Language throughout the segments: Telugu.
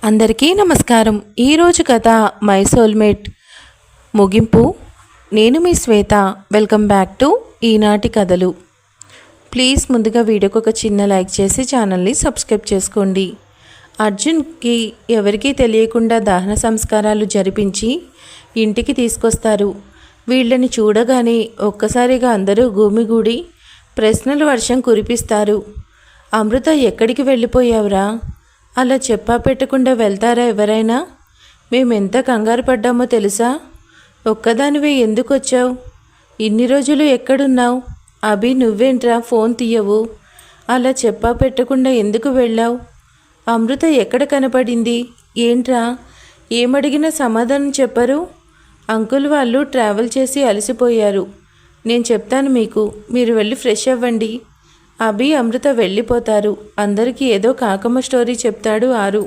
అందరికీ నమస్కారం. ఈరోజు కథ మై సోల్మేట్ ముగింపు. నేను మీ శ్వేత. వెల్కమ్ బ్యాక్ టు ఈనాటి కథలు. ప్లీజ్ ముందుగా వీడియోకి ఒక చిన్న లైక్ చేసి ఛానల్ని సబ్స్క్రైబ్ చేసుకోండి. అర్జున్కి ఎవరికీ తెలియకుండా దహన సంస్కారాలు జరిపించి ఇంటికి తీసుకొస్తారు. వీళ్ళని చూడగానే ఒక్కసారిగా అందరూ గుమిగూడి ప్రశ్నల వర్షం కురిపిస్తారు. అమృత ఎక్కడికి వెళ్ళిపోయావురా? అలా చెప్పా పెట్టకుండా వెళ్తారా ఎవరైనా? మేమెంత కంగారు పడ్డామో తెలుసా? ఒక్కదానివే ఎందుకు వచ్చావు? ఇన్ని రోజులు ఎక్కడున్నావు? అభి నువ్వేంట్రా ఫోన్ తీయవు? అలా చెప్పా పెట్టకుండా ఎందుకు వెళ్ళావు? అమృత ఎక్కడ కనపడింది? ఏంట్రా ఏమడిగినా సమాధానం చెప్పరు? అంకుల్ వాళ్ళు ట్రావెల్ చేసి అలసిపోయారు. నేను చెప్తాను మీకు, మీరు వెళ్ళి ఫ్రెష్ అవ్వండి. అభి అమృత వెళ్ళిపోతారు. అందరికీ ఏదో కాకమ్మ స్టోరీ చెప్తాడు ఆరు.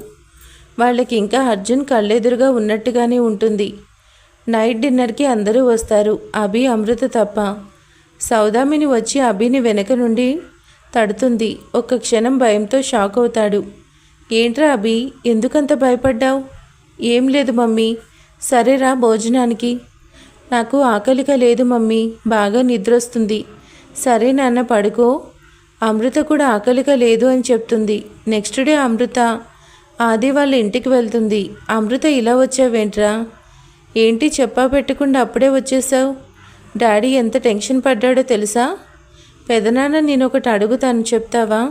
వాళ్ళకి ఇంకా అర్జున్ కళ్ళెదురుగా ఉన్నట్టుగానే ఉంటుంది. నైట్ డిన్నర్కి అందరూ వస్తారు, అభి అమృత తప్ప. సౌదామిని వచ్చి అభిని వెనక నుండి తడుతుంది. ఒక్క క్షణం భయంతో షాక్ అవుతాడు. ఏంట్రా అభి, ఎందుకంత భయపడ్డావు? ఏం లేదు మమ్మీ. సరేరా భోజనానికి. నాకు ఆకలిగా లేదు మమ్మీ, బాగా నిద్రొస్తుంది. సరే నాన్న పడుకో. అమృత కూడా ఆకలిగా లేదు అని చెప్తుంది. నెక్స్ట్ డే అమృత ఆది వాళ్ళ ఇంటికి వెళ్తుంది. అమృత ఇలా వచ్చావేంట్రా? ఏంటి చెప్పా పెట్టకుండా అప్పుడే వచ్చేసావు? డాడీ ఎంత టెన్షన్ పడ్డాడో తెలుసా? పెదనాన్న నేను ఒకటి అడుగుతాను, చెప్తావా?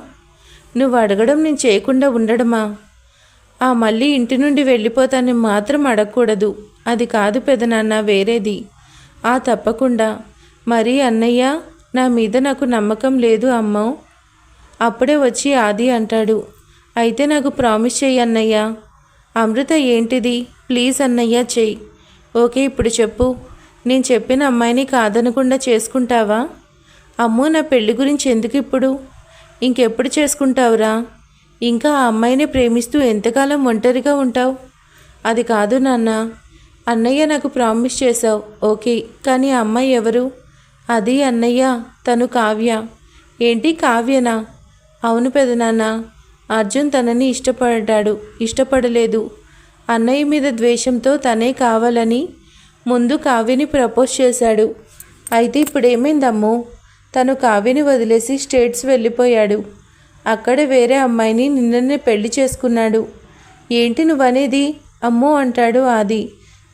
నువ్వు అడగడం నేను చేయకుండా ఉండడమా? మళ్ళీ ఇంటి నుండి వెళ్ళిపోతానని మాత్రం అడగకూడదు. అది కాదు పెదనాన్న, వేరేది. తప్పకుండా. మరి అన్నయ్య, నా మీద నాకు నమ్మకం లేదు అమ్మో. అప్పుడే వచ్చి ఆది అంటాడు, అయితే నాకు ప్రామిస్ చెయ్యి అన్నయ్య. అమృత ఏంటిది? ప్లీజ్ అన్నయ్య చెయ్యి. ఓకే, ఇప్పుడు చెప్పు. నేను చెప్పిన అమ్మాయిని కాదనకుండా చేసుకుంటావా? అమ్మో, నా పెళ్లి గురించి ఎందుకు ఇప్పుడు? ఇంకెప్పుడు చేసుకుంటావురా? ఇంకా ఆ అమ్మాయిని ప్రేమిస్తూ ఎంతకాలం ఒంటరిగా ఉంటావు? అది కాదు నాన్న. అన్నయ్య నాకు ప్రామిస్ చేశావు, ఓకే, కానీ ఆ అమ్మాయి ఎవరు? అది అన్నయ్య, తను కావ్య. ఏంటి కావ్యనా? అవును పెదనాన్న. అర్జున్ తనని ఇష్టపడలేదు. అన్నయ్య మీద ద్వేషంతో తనే కావాలని ముందు కావ్యని ప్రపోజ్ చేశాడు. అయితే ఇప్పుడేమైందమ్మో? తను కావ్యని వదిలేసి స్టేట్స్ వెళ్ళిపోయాడు. అక్కడ వేరే అమ్మాయిని నిన్ననే పెళ్లి చేసుకున్నాడు. ఏంటి నువ్వనేది? అమ్మో అంటాడు ఆది.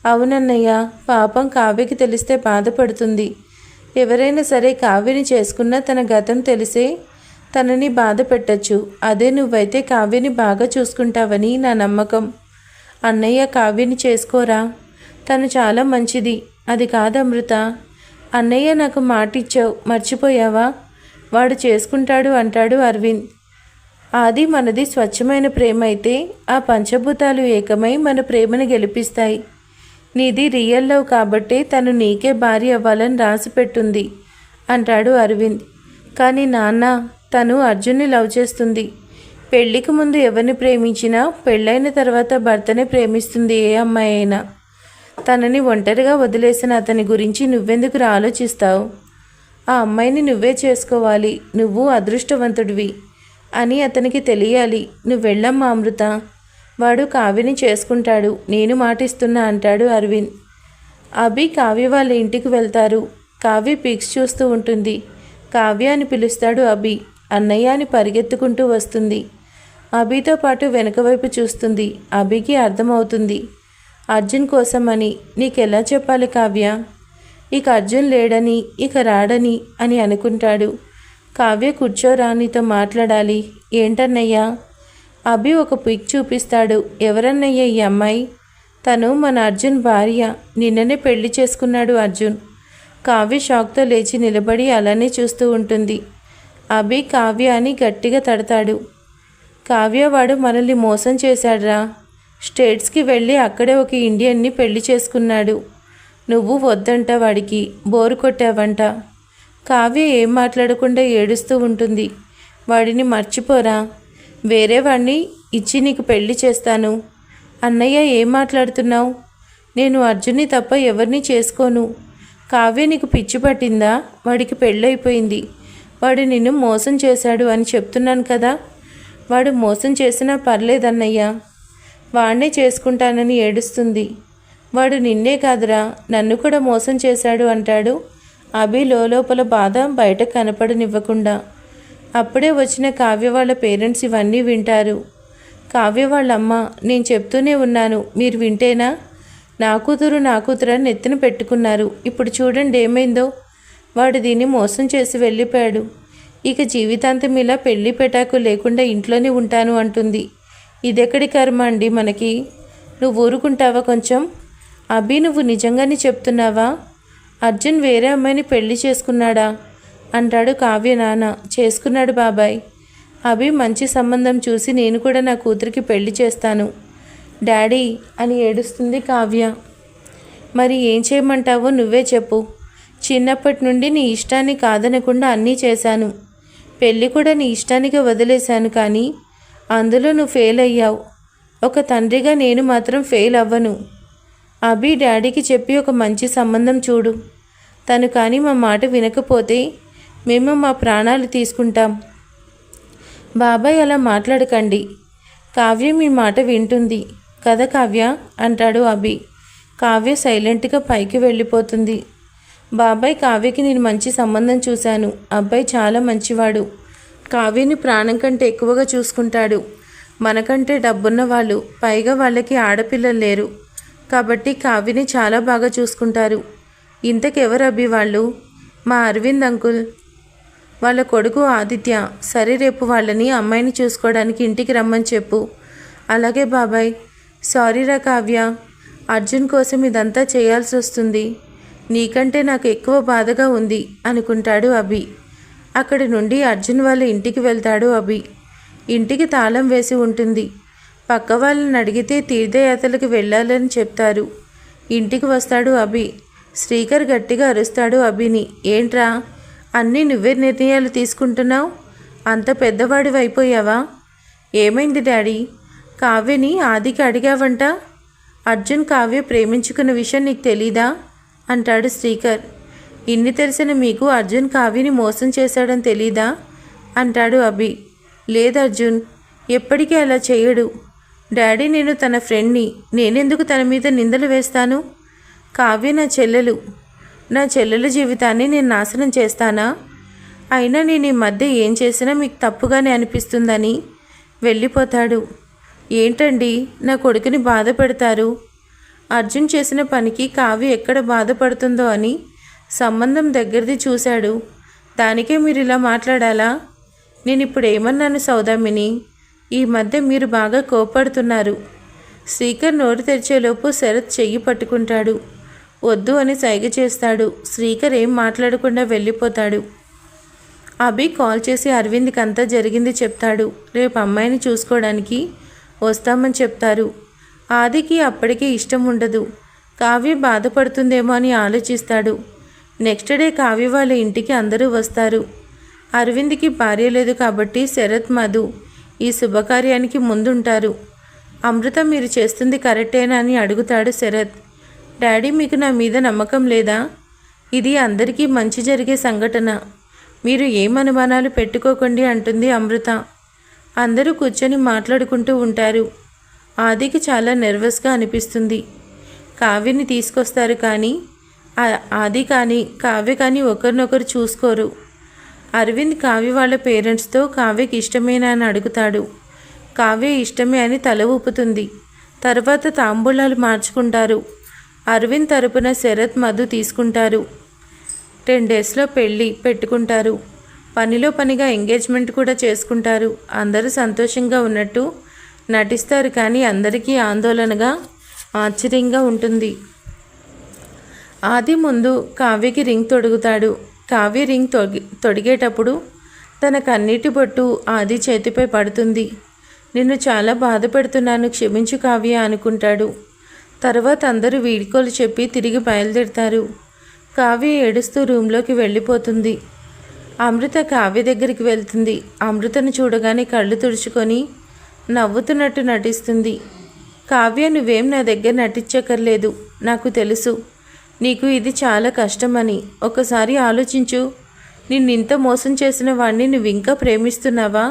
అవునన్నయ్య, పాపం కావ్యకి తెలిస్తే బాధపడుతుంది. ఎవరైనా సరే కావ్యని చేసుకున్నా తన గతం తెలిసే తనని బాధ పెట్టచ్చు. అదే నువ్వైతే కావ్యని బాగా చూసుకుంటావని నా నమ్మకం. అన్నయ్య, కావ్యని చేసుకోరా, తను చాలా మంచిది. అది కాదు అమృత. అన్నయ్య, నాకు మాటిచ్చావు, మర్చిపోయావా? వాడు చేసుకుంటాడు అంటాడు అరవింద్. అది మనది స్వచ్ఛమైన ప్రేమ అయితే ఆ పంచభూతాలు ఏకమై మన ప్రేమను గెలిపిస్తాయి. నీది రియల్ లవ్ కాబట్టే తను నీకే భార్య అవ్వాలని రాసిపెట్టుంది అంటాడు అరవింద్. కానీ నాన్న, తను అర్జున్ని లవ్ చేస్తుంది. పెళ్లికి ముందు ఎవరిని ప్రేమించినా పెళ్ళైన తర్వాత భర్తనే ప్రేమిస్తుంది ఏ అమ్మాయి అయినా. తనని ఒంటరిగా వదిలేసిన అతని గురించి నువ్వెందుకు ఆలోచిస్తావు? ఆ అమ్మాయిని నువ్వే చేసుకోవాలి. నువ్వు అదృష్టవంతుడివి అని అతనికి తెలియాలి. నువ్వు వెళ్ళమ్మా అమృత. వాడు కావ్యని చేసుకుంటాడు, నేను మాటిస్తున్నా అంటాడు అరవింద్. అభి కావ్య వాళ్ళ ఇంటికి వెళ్తారు. కావ్య పిక్స్ చూస్తూ ఉంటుంది. కావ్య అని పిలుస్తాడు అభి. అన్నయ్య అని పరిగెత్తుకుంటూ వస్తుంది. అభితో పాటు వెనక వైపు చూస్తుంది. అభికి అర్థమవుతుంది అర్జున్ కోసమని. నీకెలా చెప్పాలి కావ్య? ఇక అర్జున్ లేడని, ఇక రాడని అని అనుకుంటాడు. కావ్య, కూర్చోరా, నీతో మాట్లాడాలి. ఏంటన్నయ్యా? అభి ఒక పిక్ చూపిస్తాడు. ఎవరన్నయ్య ఈ అమ్మాయి? తను మన అర్జున్ భార్య. నిన్ననే పెళ్లి చేసుకున్నాడు అర్జున్. కావ్య షాక్తో లేచి నిలబడి అలానే చూస్తూ ఉంటుంది. అభి కావ్య అని గట్టిగా తడతాడు. కావ్య, వాడు మనల్ని మోసం చేశాడ్రా. స్టేట్స్కి వెళ్ళి అక్కడే ఒక ఇండియన్ని పెళ్లి చేసుకున్నాడు. నువ్వు వద్దంట, వాడికి బోరు కొట్టావంట. కావ్య ఏం మాట్లాడకుండా ఏడుస్తూ ఉంటుంది. వాడిని మర్చిపోరా, వేరే వాడిని ఇచ్చి నీకు పెళ్లి చేస్తాను. అన్నయ్య, ఏం మాట్లాడుతున్నావు? నేను అర్జున్ని తప్ప ఎవరిని చేసుకోను. కావ్య, నీకు పిచ్చి పట్టిందా? వాడికి పెళ్ళైపోయింది. వాడు నిన్ను మోసం చేశాడు అని చెప్తున్నాను కదా. వాడు మోసం చేసినా పర్లేదన్నయ్య. వాణ్ణే చేసుకుంటానని ఏడుస్తుంది. వాడు నిన్నే కాదురా నన్ను కూడా మోసం చేశాడు అంటాడు అభి లోపల బాధ బయట కనపడనివ్వకుండా. అప్పుడే వచ్చిన కావ్య వాళ్ళ పేరెంట్స్ ఇవన్నీ వింటారు. కావ్య వాళ్ళమ్మ, నేను చెప్తూనే ఉన్నాను, మీరు వింటేనా? నా కూతురు అని నెత్తిన పెట్టుకున్నారు. ఇప్పుడు చూడండి ఏమైందో. వాడు దీన్ని మోసం చేసి వెళ్ళిపోయాడు. ఇక జీవితాంతం ఇలా పెళ్లి పెటాకు లేకుండా ఇంట్లోనే ఉంటాను అంటుంది. ఇదెక్కడి కర్మ అండి మనకి? నువ్వు ఊరుకుంటావా కొంచెం? అభి, నువ్వు నిజంగానే చెప్తున్నావా? అర్జున్ వేరే అమ్మాయిని పెళ్లి చేసుకున్నాడా అంటాడు కావ్య నాన్న. చేసుకున్నాడు బాబాయ్. అభి, మంచి సంబంధం చూసి నేను కూడా నా కూతురికి పెళ్లి చేస్తాను డాడీ అని ఏడుస్తుంది కావ్య. మరి ఏం చేయమంటావో నువ్వే చెప్పు. చిన్నప్పటి నుండి నీ ఇష్టాన్ని కాదనకుండా అన్నీ చేశాను. పెళ్ళి కూడా నీ ఇష్టానికి వదిలేశాను, కానీ అందులో నువ్వు ఫెయిల్ అయ్యావు. ఒక తండ్రిగా నేను మాత్రం ఫెయిల్ అవ్వను. అభి, డాడీకి చెప్పి ఒక మంచి సంబంధం చూడు. తను కానీ మా మాట వినకపోతే మేము మా ప్రాణాలు తీసుకుంటాం. బాబాయ్, అలా మాట్లాడకండి. కావ్య మీ మాట వింటుంది కదా కావ్య అంటాడు అభి. కావ్య సైలెంట్గా పైకి వెళ్ళిపోతుంది. బాబాయ్, కావ్యకి నేను మంచి సంబంధం చూశాను. అబ్బాయి చాలా మంచివాడు. కావ్యని ప్రాణం కంటే ఎక్కువగా చూసుకుంటాడు. మనకంటే డబ్బున్న వాళ్ళు, పైగా వాళ్ళకి ఆడపిల్లలు లేరు కాబట్టి కావ్యని చాలా బాగా చూసుకుంటారు. ఇంతకెవరు అభి వాళ్ళు? మా అరవింద్ అంకుల్ వాళ్ళ కొడుకు ఆదిత్య. సరే, రేపు వాళ్ళని అమ్మాయిని చూసుకోవడానికి ఇంటికి రమ్మని చెప్పు. అలాగే బాబాయ్. సారీరా కావ్య, అర్జున్ కోసం ఇదంతా చేయాల్సి వస్తుంది. నీకంటే నాకు ఎక్కువ బాధగా ఉంది అనుకుంటాడు అభి. అక్కడి నుండి అర్జున్ వాళ్ళ ఇంటికి వెళ్తాడు అభి. ఇంటికి తాళం వేసి ఉంటుంది. పక్క వాళ్ళని అడిగితే తీర్థయాత్రలకు వెళ్ళాలని చెప్తారు. ఇంటికి వస్తాడు అభి. శ్రీకర్ గట్టిగా అరుస్తాడు అభిని. ఏంట్రా, అన్నీ నువ్వే నిర్ణయాలు తీసుకుంటున్నావు? అంత పెద్దవాడివి అయిపోయావా? ఏమైంది డాడీ? కావ్యని ఆదికి అడిగావంట. అర్జున్ కావ్య ప్రేమించుకున్న విషయం నీకు తెలీదా అంటాడు శ్రీకర్. ఇన్ని తెలిసిన మీకు అర్జున్ కావ్యని మోసం చేశాడని తెలీదా అంటాడు అభి. లేదు అర్జున్ ఎప్పటికీ అలా చేయడు డాడీ. నేను తన ఫ్రెండ్ని. నేనెందుకు తన మీద నిందలు వేస్తాను? కావ్య నా చెల్లెలు. నా చెల్లెల జీవితాన్ని నేను నాశనం చేస్తానా? అయినా నేను ఈ మధ్య ఏం చేసినా మీకు తప్పుగానే అనిపిస్తుందని వెళ్ళిపోతాడు. ఏంటండి, నా కొడుకుని బాధ పెడతారు? అర్జున్ చేసిన పనికి కావ్య ఎక్కడ బాధపడుతుందో అని సంబంధం దగ్గరది చూశాడు. దానికే మీరు ఇలా మాట్లాడాలా? నేను ఇప్పుడు ఏమన్నాను సౌదామిని? ఈ మధ్య మీరు బాగా కోపడుతున్నారు. శ్రీకర్ నోరు తెరిచేలోపు శరత్ చెయ్యి పట్టుకుంటాడు. వద్దు అని సైగ చేస్తాడు. శ్రీకర్ ఏం మాట్లాడకుండా వెళ్ళిపోతాడు. అభి కాల్ చేసి అరవింద్కి అంతా జరిగింది చెప్తాడు. రేపు అమ్మాయిని చూసుకోవడానికి వస్తామని చెప్తారు. ఆదికి అప్పటికే ఇష్టం ఉండదు. కావ్య బాధపడుతుందేమో అని ఆలోచిస్తాడు. నెక్స్ట్ డే కావ్య వాళ్ళ ఇంటికి అందరూ వస్తారు. అరవింద్కి భార్య లేదు కాబట్టి శరత్, మధు ఈ శుభకార్యానికి ముందుంటారు. అమృత, మీరు చేస్తుంది కరెక్టేనా అని అడుగుతాడు శరత్. డాడీ, మీకు నా మీద నమ్మకం లేదా? ఇది అందరికీ మంచి జరిగే సంఘటన. మీరు ఏం అనుమానాలు పెట్టుకోకండి అంటుంది అమృత. అందరూ కూర్చొని మాట్లాడుకుంటూ ఉంటారు. ఆదికి చాలా నెర్వస్గా అనిపిస్తుంది. కావ్యని తీసుకొస్తారు, కానీ ఆది కానీ కావ్య కానీ ఒకరినొకరు చూసుకోరు. అరవింద్ కావ్య వాళ్ళ పేరెంట్స్తో కావ్యకి ఇష్టమేనా అని అడుగుతాడు. కావ్య ఇష్టమే అని తల ఊపుతుంది. తర్వాత తాంబూలాలు మార్చుకుంటారు. అరవింద్ తరపున శరత్, మధు తీసుకుంటారు. 10 డేస్లో పెళ్ళి పెట్టుకుంటారు. పనిలో పనిగా ఎంగేజ్మెంట్ కూడా చేసుకుంటారు. అందరూ సంతోషంగా ఉన్నట్టు నటిస్తారు, కానీ అందరికీ ఆందోళనగా, ఆశ్చర్యంగా ఉంటుంది. ఆది ముందు కావ్యకి రింగ్ తొడుగుతాడు. కావ్య రింగ్ తొడిగేటప్పుడు తన కన్నీటి బొట్టు ఆది చేతిపై పడుతుంది. నిన్ను చాలా బాధ పెడుతున్నాను, క్షమించు కావ్య అనుకుంటాడు. తర్వాత అందరూ వీడ్కోలు చెప్పి తిరిగి బయలుదేరుతారు. కావ్య ఏడుస్తూ రూమ్లోకి వెళ్ళిపోతుంది. అమృత కావ్య దగ్గరికి వెళ్తుంది. అమృతను చూడగానే కళ్ళు తుడుచుకొని నవ్వుతున్నట్టు నటిస్తుంది. కావ్య, నువ్వేం నా దగ్గర నటించక్కర్లేదు. నాకు తెలుసు నీకు ఇది చాలా కష్టమని. ఒకసారి ఆలోచించు. నిన్నింత మోసం చేసిన వాడిని నువ్వు ఇంకా ప్రేమిస్తున్నావా?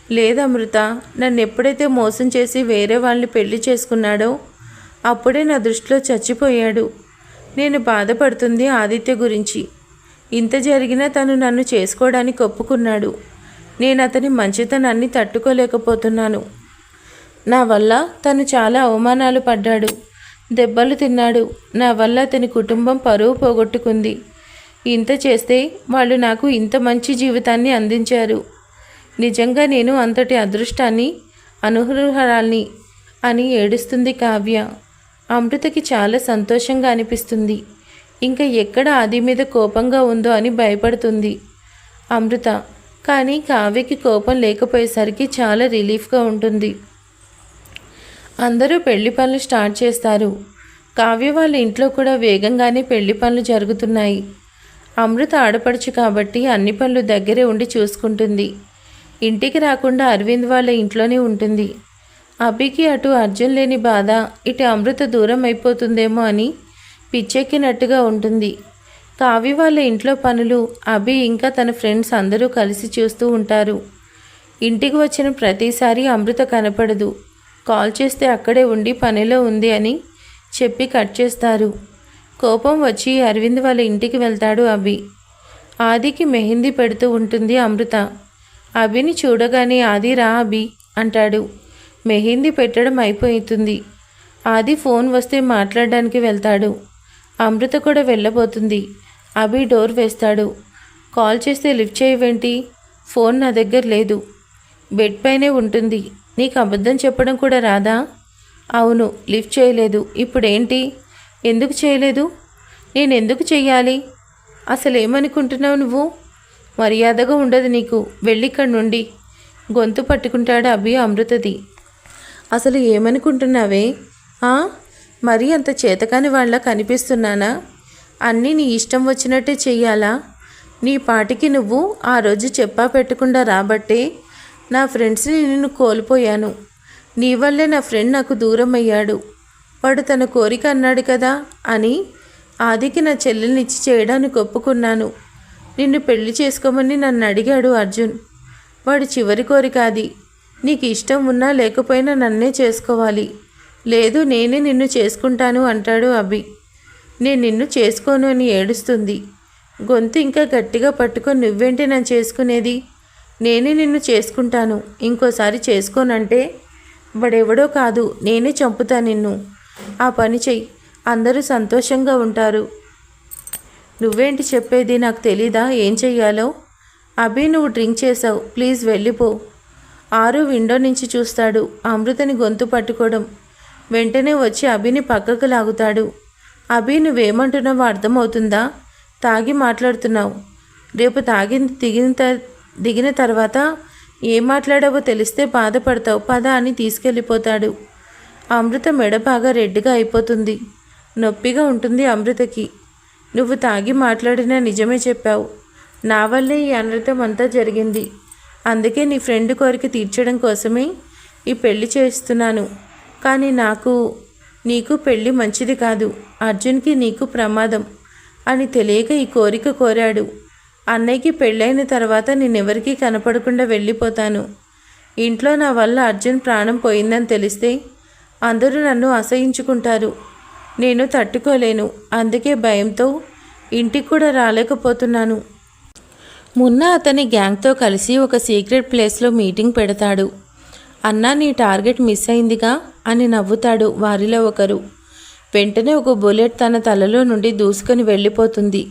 లేదు అమృత, నన్ను ఎప్పుడైతే మోసం చేసి వేరే వాళ్ళని పెళ్లి చేసుకున్నాడో అప్పుడే నా దృష్టిలో చచ్చిపోయాడు. నేను బాధపడుతుంది ఆదిత్య గురించి. ఇంత జరిగినా తను నన్ను చేసుకోవడానికి ఒప్పుకున్నాడు. నేను అతని మంచితనాన్ని తట్టుకోలేకపోతున్నాను. నా వల్ల తను చాలా అవమానాలు పడ్డాడు, దెబ్బలు తిన్నాడు. నా వల్ల అతని కుటుంబం పరువు పోగొట్టుకుంది. ఇంత చేస్తే వాళ్ళు నాకు ఇంత మంచి జీవితాన్ని అందించారు. నిజంగా నేను అంతటి అదృష్టాన్ని అనర్హురాల్ని అని ఏడుస్తుంది కావ్య. అమృతకి చాలా సంతోషంగా అనిపిస్తుంది. ఇంకా ఎక్కడ ఆది మీద కోపంగా ఉందో అని భయపడుతుంది అమృత. కానీ కావ్యకి కోపం లేకపోయేసరికి చాలా రిలీఫ్గా ఉంటుంది. అందరూ పెళ్లి పనులు స్టార్ట్ చేస్తారు. కావ్య వాళ్ళ ఇంట్లో కూడా వేగంగానే పెళ్లి పనులు జరుగుతున్నాయి. అమృత ఆడపడుచు కాబట్టి అన్ని పనులు దగ్గరే ఉండి చూసుకుంటుంది. ఇంటికి రాకుండా అరవింద్ వాళ్ళ ఇంట్లోనే ఉంటుంది. అభికి అటు అర్జున్ లేని బాధ, ఇటు అమృత దూరం అయిపోతుందేమో అని పిచ్చెక్కినట్టుగా ఉంటుంది. కావ్య వాళ్ళ ఇంట్లో పనులు అభి ఇంకా తన ఫ్రెండ్స్ అందరూ కలిసి చూస్తూ ఉంటారు. ఇంటికి వచ్చిన ప్రతిసారి అమృత కనపడదు. కాల్ చేస్తే అక్కడే ఉండి పనిలో ఉంది అని చెప్పి కట్ చేస్తారు. కోపం వచ్చి అరవింద్ వాళ్ళ ఇంటికి వెళ్తాడు అభి. ఆదికి మెహందీ పెడుతూ ఉంటుంది అమృత. అభిని చూడగానే ఆది రా అభి అంటాడు. మెహందీ పెట్టడం అయిపోతుంది. ఆది ఫోన్ వస్తే మాట్లాడడానికి వెళ్తాడు. అమృత కూడా వెళ్ళబోతుంది. అభి డోర్ వేస్తాడు. కాల్ చేస్తే లిఫ్ట్ చేయవేంటి? ఫోన్ నా దగ్గర లేదు, బెడ్ పైనే ఉంటుంది. నీకు అబద్ధం చెప్పడం కూడా రాదా? అవును, లిఫ్ట్ చేయలేదు. ఇప్పుడేంటి? ఎందుకు చేయలేదు? నేను ఎందుకు చెయ్యాలి? అసలు ఏమనుకుంటున్నావు నువ్వు? మర్యాదగా ఉండదు నీకు, వెళ్ళిక్కడి నుండి. గొంతు పట్టుకుంటాడు అభి అమృతది. అసలు ఏమనుకుంటున్నావే? మరీ అంత చేతకాని వాళ్ళ కనిపిస్తున్నానా? అన్నీ నీ ఇష్టం వచ్చినట్టే చెయ్యాలా? నీ పాటికి నువ్వు ఆ రోజు చెప్పా పెట్టకుండా రాబట్టే నా ఫ్రెండ్స్ని నిన్ను కోల్పోయాను. నీ వల్లే నా ఫ్రెండ్ నాకు దూరం అయ్యాడు. వాడు తన కోరిక అన్నాడు కదా అని ఆదికి నా చెల్లెల్నిచ్చి చేయడానికి ఒప్పుకున్నాను. నిన్ను పెళ్లి చేసుకోమని నన్ను అడిగాడు అర్జున్. వాడి చివరి కోరిక అది. నీకు ఇష్టం ఉన్నా లేకపోయినా నన్నే చేసుకోవాలి, లేదు నేనే నిన్ను చేసుకుంటాను అంటాడు అభి. నేను నిన్ను చేసుకోను అని ఏడుస్తుంది. గొంతు ఇంకా గట్టిగా పట్టుకొని నువ్వేంటి నన్ను చేసుకునేది? నేనే నిన్ను చేసుకుంటాను. ఇంకోసారి చేసుకోనంటే వాడెవడో కాదు, నేనే చంపుతా నిన్ను. ఆ పని చెయ్యి, అందరూ సంతోషంగా ఉంటారు. నువ్వేంటి చెప్పేది? నాకు తెలీదా ఏం చెయ్యాలో? అభి నువ్వు డ్రింక్ చేసావు, ప్లీజ్ వెళ్ళిపో. ఆరు విండో నుంచి చూస్తాడు అమృతని గొంతు పట్టుకోవడం. వెంటనే వచ్చి అభిని పక్కకు లాగుతాడు. అభి నువ్వేమంటున్నావో అర్థమవుతుందా? తాగి మాట్లాడుతున్నావు. రేపు దిగిన తర్వాత ఏం మాట్లాడావో తెలిస్తే బాధపడతావు, పద అని తీసుకెళ్ళిపోతాడు. అమృత మెడ బాగా రెడ్డిగా అయిపోతుంది. నొప్పిగా ఉంటుంది అమృతకి. నువ్వు తాగి మాట్లాడినా నిజమే చెప్పావు. నా వల్లే ఈ అనర్థం అంతా జరిగింది. అందుకే నీ ఫ్రెండ్ కోరిక తీర్చడం కోసమే ఈ పెళ్లి చేస్తున్నాను. కానీ నీకు పెళ్ళి మంచిది కాదు, అర్జున్కి నీకు ప్రమాదం అని తెలియక ఈ కోరిక కోరాడు. అన్నయ్యకి పెళ్ళైన తర్వాత నేనెవరికీ కనపడకుండా వెళ్ళిపోతాను. ఇంట్లో నా వల్ల అర్జున్ ప్రాణం పోయిందని తెలిస్తే అందరూ నన్ను అసహించుకుంటారు. నేను తట్టుకోలేను. అందుకే భయంతో ఇంటికి కూడా రాలేకపోతున్నాను. మున్న అతని గ్యాంగ్తో కలిసి ఒక సీక్రెట్ ప్లేస్లో మీటింగ్ పెడతాడు. అన్నా నీ టార్గెట్ మిస్ అయిందిగా అని నవ్వుతాడు వారిలో ఒకరు. వెంటనే ఒక బుల్లెట్ తన తలలో నుండి దూసుకొని వెళ్ళిపోతుంది.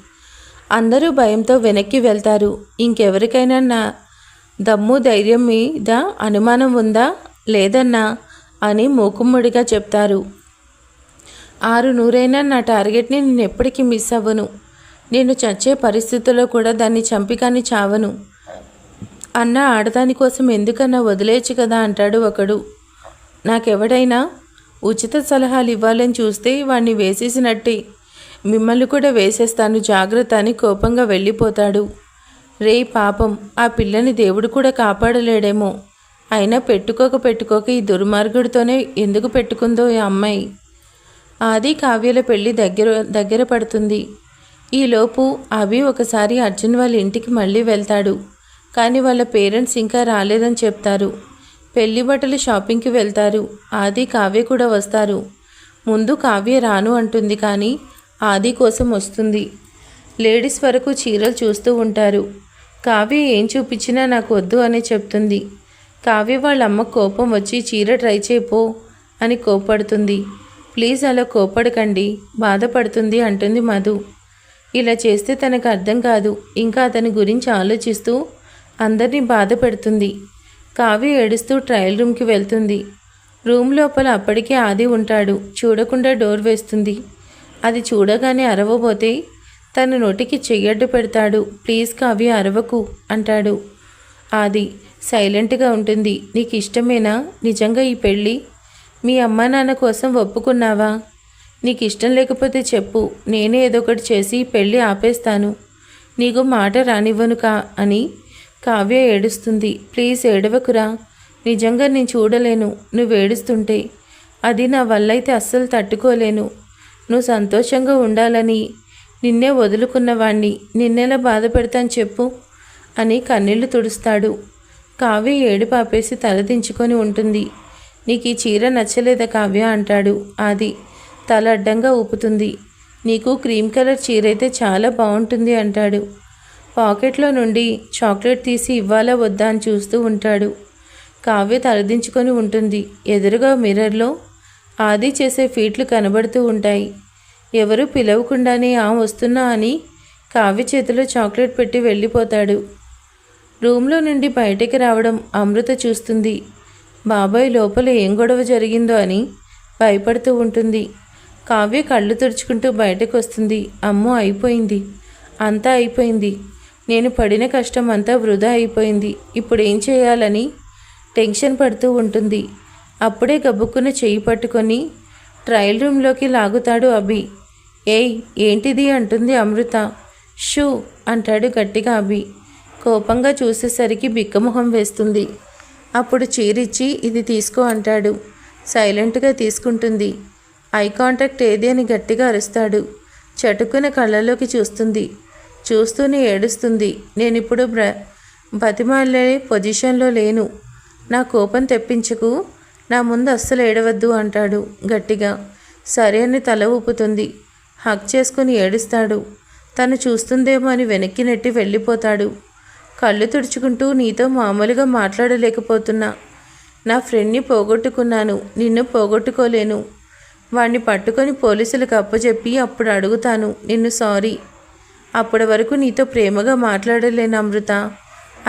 అందరూ భయంతో వెనక్కి వెళ్తారు. ఇంకెవరికైనా నా దమ్ము ధైర్యం మీద అనుమానం ఉందా? లేదన్నా అని మూకుమ్మడిగా చెప్తారు. 600 నా టార్గెట్ని నేను ఎప్పటికీ మిస్ అవ్వను. నేను చచ్చే పరిస్థితుల్లో కూడా దాన్ని చంపి కానీ చావను. అన్న ఆడదాని కోసం ఎందుకన్నా వదిలేయచ్చు కదా అంటాడు ఒకడు. నాకెవడైనా ఉచిత సలహాలు ఇవ్వాలని చూస్తే వాణ్ణి వేసేసినట్టే, మిమ్మల్ని కూడా వేసేస్తాను జాగ్రత్త అని కోపంగా వెళ్ళిపోతాడు. రే పాపం, ఆ పిల్లని దేవుడు కూడా కాపాడలేడేమో. అయినా పెట్టుకోక ఈ దుర్మార్గుడితోనే ఎందుకు పెట్టుకుందో ఈ అమ్మాయి. ఆది కావ్యల పెళ్ళి దగ్గర పడుతుంది. ఈలోపు అభి ఒకసారి అర్జున్ వాళ్ళ ఇంటికి మళ్ళీ వెళ్తాడు. కానీ వాళ్ళ పేరెంట్స్ ఇంకా రాలేదని చెప్తారు. పెళ్లి బట్టలు షాపింగ్కి వెళ్తారు. ఆది కావ్య కూడా వస్తారు. ముందు కావ్య రాను అంటుంది, కానీ ఆది కోసం వస్తుంది. లేడీస్ వరకు చీరలు చూస్తూ ఉంటారు. కావ్య ఏం చూపించినా నాకు వద్దు అని చెప్తుంది. కావ్య వాళ్ళ అమ్మ కోపం వచ్చి చీర ట్రై చేయపో అని కోపడుతుంది. ప్లీజ్ అలా కోపడకండి, బాధపడుతుంది అంటుంది మధు. ఇలా చేస్తే తనకు అర్థం కాదు. ఇంకా అతని గురించి ఆలోచిస్తూ అందరినీ బాధ పెడుతుంది. కావ్య ఏడుస్తూ ట్రయల్ రూమ్కి వెళ్తుంది. రూమ్ లోపల అప్పటికే ఆది ఉంటాడు. చూడకుండా డోర్ వేస్తుంది. అది చూడగానే అరవబోతే తన నోటికి చెయ్యడ్డు పెడతాడు. ప్లీజ్ కావ్య అరవకు అంటాడు. ఆది సైలెంట్గా ఉంటుంది. నీకు ఇష్టమేనా నిజంగా ఈ పెళ్ళి? మీ అమ్మా నాన్న కోసం ఒప్పుకున్నావా? నీకు ఇష్టం లేకపోతే చెప్పు, నేనే ఏదో ఒకటి చేసి పెళ్ళి ఆపేస్తాను. నీకు మాట రానివ్వనుకా అని కావ్య ఏడుస్తుంది. ప్లీజ్ ఏడవకురా, నిజంగా నేను చూడలేను నువ్వు ఏడుస్తుంటే. అది నా వల్ల అయితే అస్సలు తట్టుకోలేను. నువ్వు సంతోషంగా ఉండాలని నిన్నే వదులుకున్నవాణ్ణి నిన్నెలా బాధ పెడతాను చెప్పు అని కన్నీళ్లు తుడుస్తాడు. కావ్య ఏడుపాపేసి తలదించుకొని ఉంటుంది. నీకు ఈ చీర నచ్చలేదా కావ్య అంటాడు. ఆది తల అడ్డంగా ఊపుతుంది. నీకు క్రీమ్ కలర్ చీర అయితే చాలా బాగుంటుంది అంటాడు. పాకెట్లో నుండి చాక్లెట్ తీసి ఇవ్వాలా వద్దా అని చూస్తూ ఉంటాడు. కావ్య తలదించుకొని ఉంటుంది. ఎదురుగా మిర్రర్లో ఆది చేసే ఫీట్లు కనబడుతూ ఉంటాయి. ఎవరు పిలవకుండానే వస్తున్నా అని కావ్య చేతిలో చాక్లెట్ పెట్టి వెళ్ళిపోతాడు. రూమ్లో నుండి బయటికి రావడం అమృత చూస్తుంది. బాబాయ్ లోపల ఏం గొడవ జరిగిందో అని భయపడుతూ ఉంటుంది. కావ్య కళ్ళు తుడుచుకుంటూ బయటకు వస్తుంది. అమ్మో అయిపోయింది, అంతా అయిపోయింది. నేను పడిన కష్టం అంతా వృధా అయిపోయింది. ఇప్పుడు ఏం చేయాలని టెన్షన్ పడుతూ ఉంటుంది. అప్పుడే గబుక్కున చెయ్యి పట్టుకొని ట్రయల్ రూమ్లోకి లాగుతాడు అభి. ఏయ్ ఏంటిది అంటుంది అమృత. షూ అంటాడు గట్టిగా అభి. కోపంగా చూసేసరికి బిక్కమొహం వేస్తుంది. అప్పుడు చీరిచ్చి ఇది తీసుకో అంటాడు. సైలెంట్గా తీసుకుంటుంది. ఐ కాంటాక్ట్ ఏది అని గట్టిగా అరుస్తాడు. చటుక్కున కళ్ళలోకి చూస్తుంది. చూస్తూనే ఏడుస్తుంది. నేనిప్పుడు బతిమాలే పొజిషన్లో లేను. నా కోపం తెప్పించకు, నా ముందు అస్సలు ఏడవద్దు అంటాడు గట్టిగా. సరే అని తల ఊపుతుంది. హక్ చేసుకుని ఏడుస్తాడు. తను చూస్తుందేమో అని వెనక్కి నెట్టి వెళ్ళిపోతాడు. కళ్ళు తుడుచుకుంటూ నీతో మామూలుగా మాట్లాడలేకపోతున్నా. నా ఫ్రెండ్ని పోగొట్టుకున్నాను, నిన్ను పోగొట్టుకోలేను. వాణ్ణి పట్టుకొని పోలీసులకు అప్పచెప్పి అప్పుడు అడుగుతాను నిన్ను సారీ. అప్పటి వరకు నీతో ప్రేమగా మాట్లాడలేను అమృత